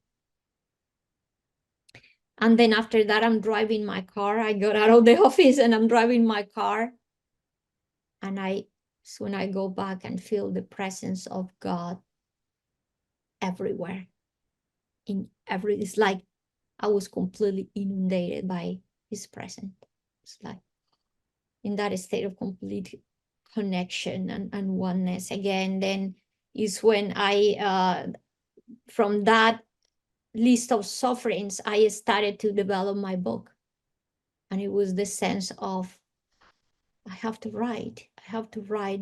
And then after that, I'm driving my car. I got out of the office and I'm driving my car. And so when I go back and feel the presence of God everywhere, it's like I was completely inundated by his presence. It's like in that state of complete connection and oneness again. Then is when I, from that list of sufferings, I started to develop my book. And it was the sense of, I have to write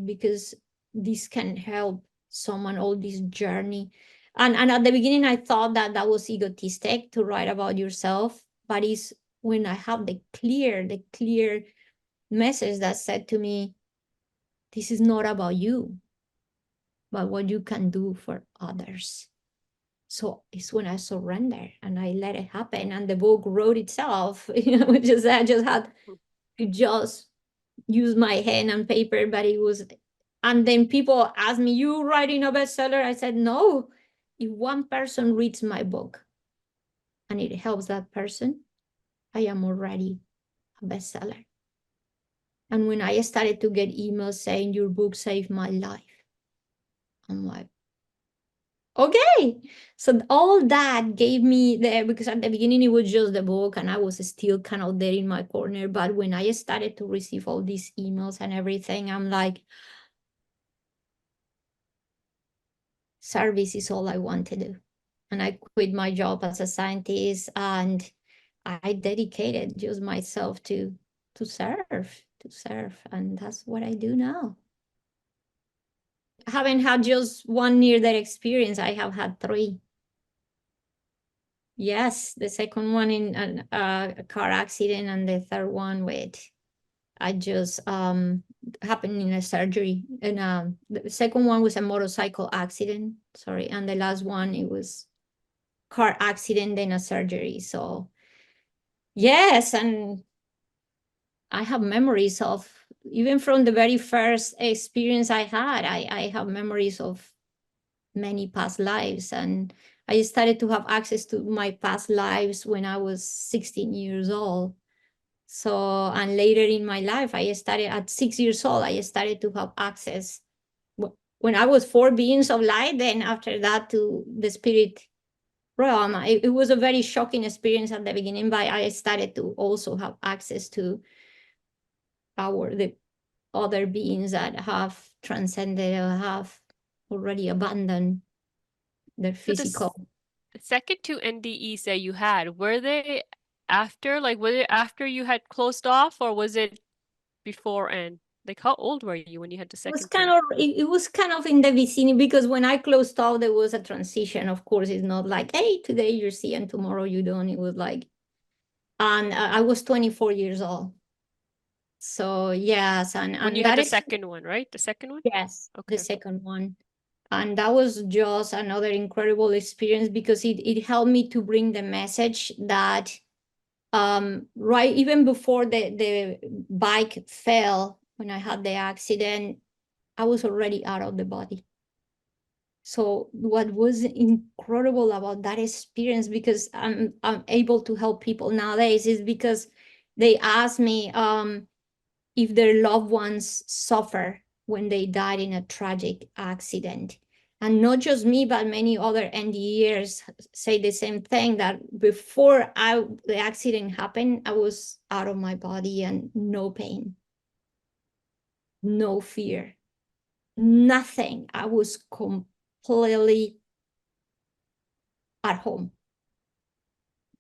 because this can help someone, all this journey. And at the beginning, I thought that that was egotistic to write about yourself, but it's when I have the clear message that said to me, this is not about you, but what you can do for others. So it's when I surrender and I let it happen, and the book wrote itself. I just had to just use my pen and paper, but it was. And then people ask me, "You writing a bestseller?" I said, "No. If one person reads my book and it helps that person, I am already a bestseller." And when I started to get emails saying your book saved my life, I'm like, okay. So all that gave me the, because at the beginning it was just the book and I was still kind of there in my corner. But when I started to receive all these emails and everything, I'm like, service is all I want to do. And I quit my job as a scientist and I dedicated just myself to serve. And that's what I do now. I haven't had just one near-death experience. I have had three. Yes, the second one in a car accident, and the third one with I just happened in a surgery. And the second one was a motorcycle accident. Sorry, and the last one it was car accident, then a surgery. So yes, and I have memories of even from the very first experience I had. I have memories of many past lives, and I started to have access to my past lives when I was 16 years old. So, and later in my life, I started at 6 years old, I started to have access when I was four beings of light, then after that to the spirit realm. It was a very shocking experience at the beginning, but I started to also have access to the other beings that have transcended or have already abandoned their So physical. the second two NDEs that you had, were they after, like, were it after you had closed off, or was it before? And like, how old were you when you had the second two? It was kind of in the vicinity, because when I closed off, there was a transition. Of course, it's not like, hey, today you're seeing, tomorrow you don't. It was like, and I was 24 years old. So yes, When you and had that the is, second one, right? The second one? yes, the Okay. second one. And that was just another incredible experience, because it helped me to bring the message that right even before the bike fell, when I had the accident, I was already out of the body. So what was incredible about that experience, because I'm able to help people nowadays, is because they ask me if their loved ones suffer when they died in a tragic accident. And not just me, but many other NDEers say the same thing, that before the accident happened, I was out of my body and no pain, no fear, nothing. I was completely at home.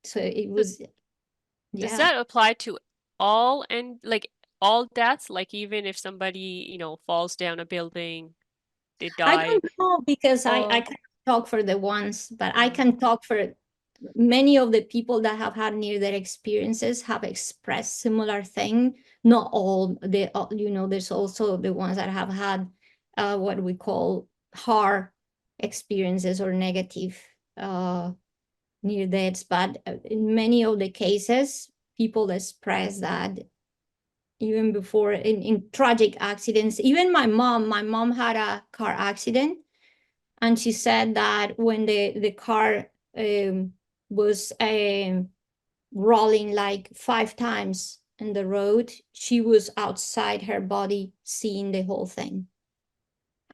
So it So was, does yeah. that apply to all, and like all deaths? Like even if somebody, falls down a building, they I die. don't know because I Oh, can talk for the ones, but I mm, can talk for many of the people that have had near-death experiences have expressed similar thing. Not all, there's also the ones that have had what we call hard experiences or negative near deaths. But in many of the cases, people express that even before in tragic accidents. Even my mom had a car accident, and she said that when the car was rolling like 5 times in the road, she was outside her body seeing the whole thing,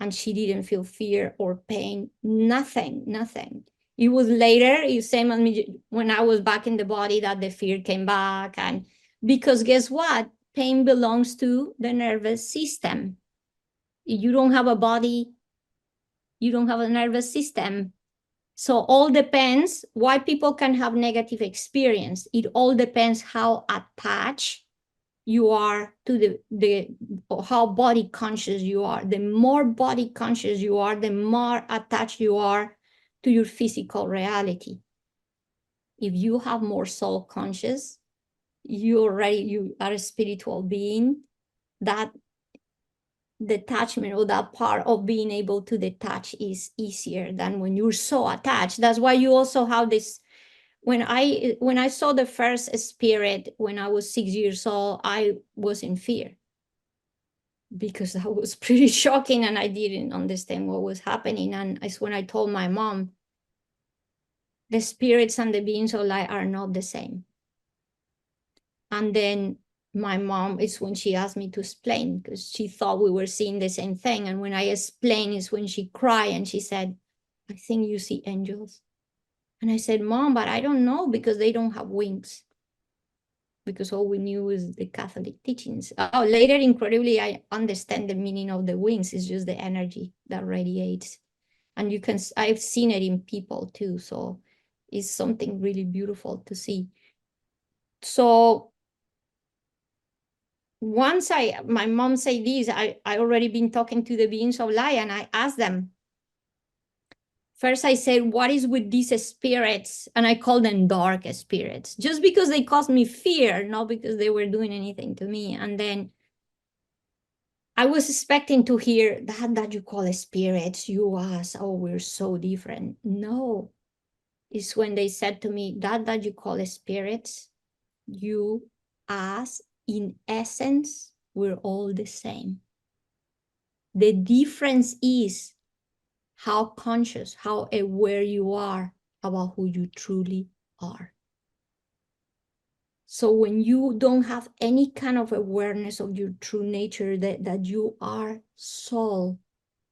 and she didn't feel fear or pain, nothing. It was later, you same as me, when I was back in the body, that the fear came back. And because guess what, pain belongs to the nervous system. If you don't have a body, you don't have a nervous system. So all depends why people can have negative experience. It all depends how attached you are to the how body conscious you are. The more body conscious you are, the more attached you are to your physical reality. If you have more soul conscious, you are a spiritual being. That detachment, or that part of being able to detach, is easier than when you're so attached. That's why you also have this. When I saw the first spirit when I was 6 years old, I was in fear because that was pretty shocking and I didn't understand what was happening. And it's when I told my mom, the spirits and the beings of light are not the same. And then my mom is when she asked me to explain, because she thought we were seeing the same thing. And when I explained is when she cried and she said, I think you see angels. And I said, Mom, but I don't know, because they don't have wings. Because all we knew was the Catholic teachings. Oh, later, incredibly, I understand the meaning of the wings. It's just the energy that radiates. And I've seen it in people too. So it's something really beautiful to see. So once my mom said this, I already been talking to the beings of light, and I asked them. First, I said, what is with these spirits? And I call them dark spirits, just because they caused me fear, not because they were doing anything to me. And then I was expecting to hear that you call spirits. You ask, oh, we're so different. No, it's when they said to me, that you call spirits, you ask, in essence, we're all the same. The difference is how conscious, how aware you are about who you truly are. So when you don't have any kind of awareness of your true nature, that you are soul,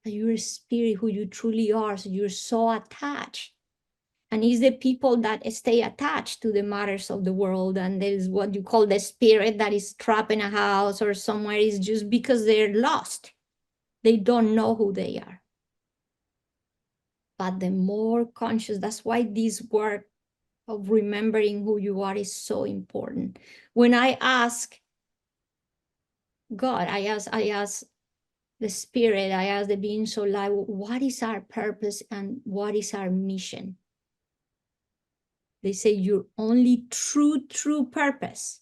that you're spirit, who you truly are, so you're so attached. And it's the people that stay attached to the matters of the world, and there's what you call the spirit that is trapped in a house or somewhere, is just because they're lost. They don't know who they are. But the more conscious, that's why this work of remembering who you are is so important. When I ask God, I ask the spirit, I ask the being so light, what is our purpose and what is our mission? They say your only true purpose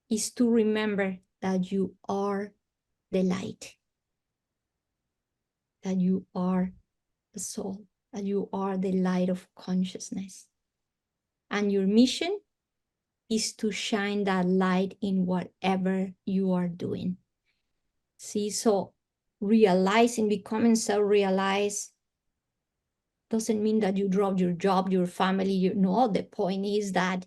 is to remember that you are the light, that you are the soul, that you are the light of consciousness. And your mission is to shine that light in whatever you are doing. See, so realizing, becoming self-realized doesn't mean that you drop your job, your family. No, the point is that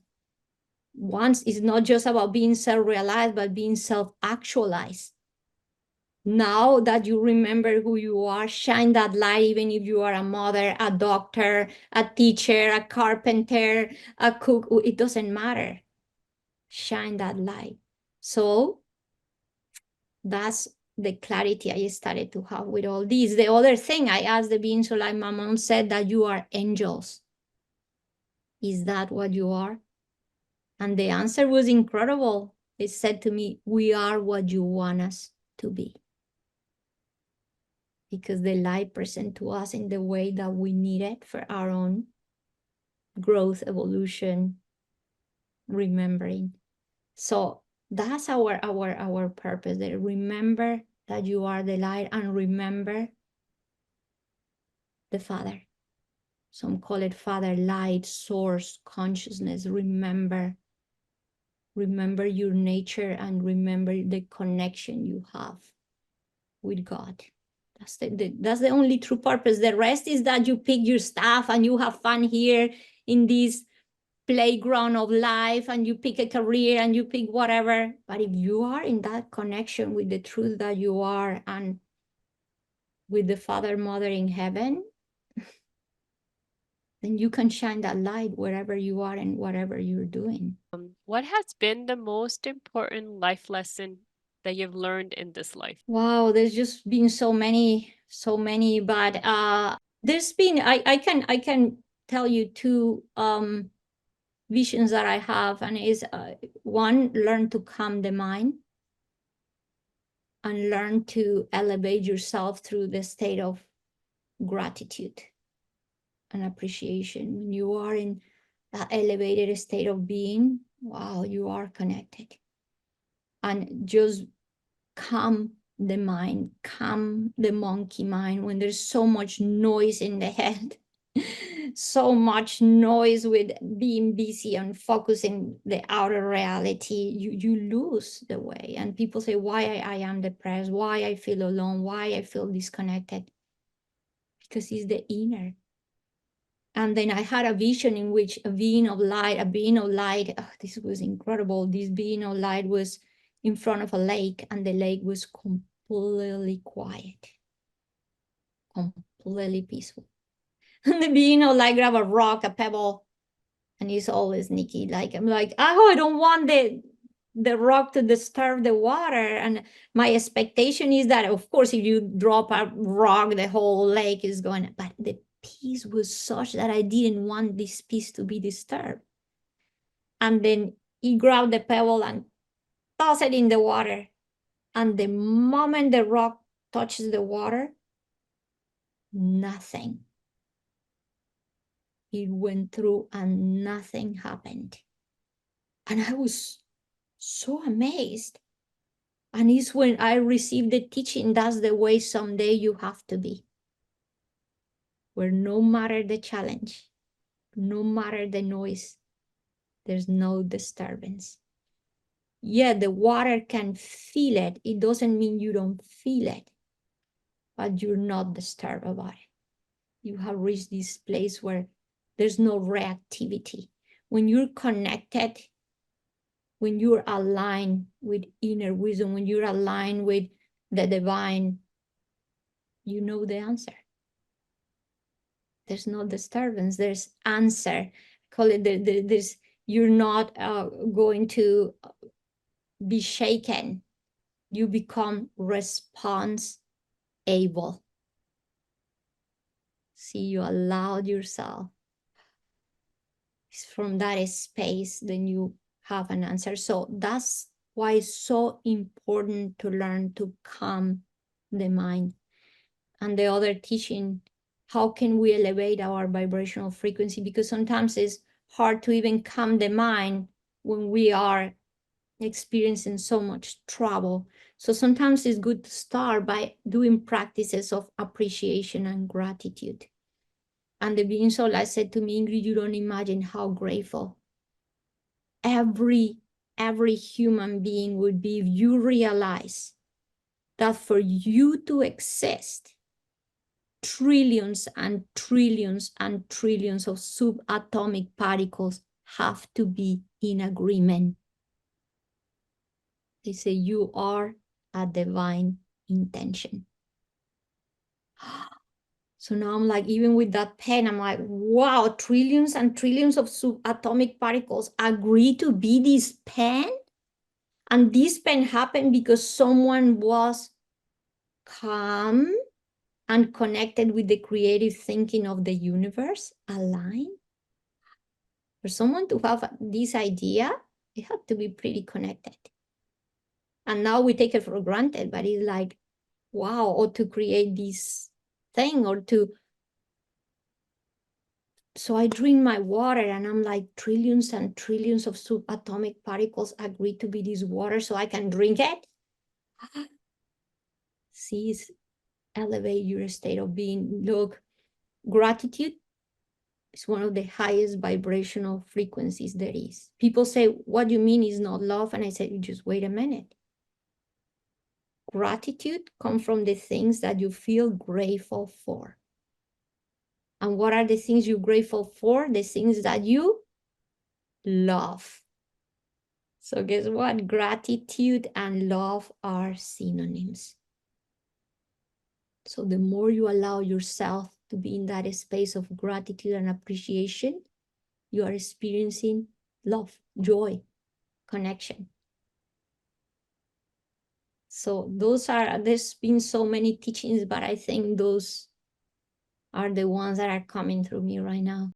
once it's not just about being self-realized, but being self-actualized. Now that you remember who you are, shine that light, even if you are a mother, a doctor, a teacher, a carpenter, a cook, it doesn't matter. Shine that light. So that's the clarity I started to have with all these. The other thing I asked the beings, so like my mom said, that you are angels. Is that what you are? And the answer was incredible. They said to me, we are what you want us to be. Because the light present to us in the way that we need it for our own growth, evolution, remembering. So that's our purpose. That remember that you are the light, and remember the Father. Some call it Father, light, source, consciousness. Remember your nature, and remember the connection you have with God. That's the only true purpose. The rest is that you pick your stuff and you have fun here in this playground of life, and you pick a career and you pick whatever. But if you are in that connection with the truth that you are, and with the Father, Mother in heaven, then you can shine that light wherever you are and whatever you're doing. What has been the most important life lesson that you've learned in this life? Wow, there's just been so many, but there's been, I can tell you two visions that I have, and is one, learn to calm the mind and learn to elevate yourself through the state of gratitude and appreciation. When you are in that elevated state of being, wow, you are connected. And just calm the mind, calm the monkey mind when there's so much noise in the head. So much noise with being busy and focusing the outer reality, you lose the way. And people say, why I am depressed, why I feel alone, why I feel disconnected, because it's the inner. And then I had a vision in which a being of light, oh, this was incredible. This being of light was in front of a lake, and the lake was completely quiet, completely peaceful. And the being of light grab a rock, a pebble, and he's always sneaky. Like, I'm like, oh, I don't want the rock to disturb the water. And my expectation is that, of course, if you drop a rock, the whole lake is going, but the peace was such that I didn't want this peace to be disturbed. And then he grabbed the pebble and tossed it in the water. And the moment the rock touches the water, nothing. It went through and nothing happened. And I was so amazed. And it's when I received the teaching, that's the way someday you have to be. Where no matter the challenge, no matter the noise, there's no disturbance. Yeah, the water can feel it. It doesn't mean you don't feel it, but you're not disturbed about it. You have reached this place where there's no reactivity. When you're connected, when you're aligned with inner wisdom, when you're aligned with the divine, you know the answer. There's no disturbance, there's answer. Call it, there's, you're not going to be shaken. You become response able. See, you allowed yourself. It's from that space, then you have an answer. So that's why it's so important to learn to calm the mind. And the other teaching, how can we elevate our vibrational frequency? Because sometimes it's hard to even calm the mind when we are experiencing so much trouble. So sometimes it's good to start by doing practices of appreciation and gratitude. And the being soul, I said to me, Ingrid, you don't imagine how grateful every human being would be if you realize that for you to exist, trillions and trillions and trillions of subatomic particles have to be in agreement. They say you are a divine intention. So now I'm like, even with that pen, I'm like, wow, trillions and trillions of subatomic particles agree to be this pen? And this pen happened because someone was calm and connected with the creative thinking of the universe, aligned. For someone to have this idea, it had to be pretty connected. And now we take it for granted, but it's like, wow, or to create this thing, or to. So I drink my water and I'm like, trillions and trillions of subatomic particles agree to be this water so I can drink it. See, elevate your state of being. Look, gratitude is one of the highest vibrational frequencies there is. People say, what you mean is not love? And I said, just wait a minute. Gratitude comes from the things that you feel grateful for. And what are the things you're grateful for? The things that you love. So guess what? Gratitude and love are synonyms. So the more you allow yourself to be in that space of gratitude and appreciation, you are experiencing love, joy, connection. So there's been so many teachings, but I think those are the ones that are coming through me right now.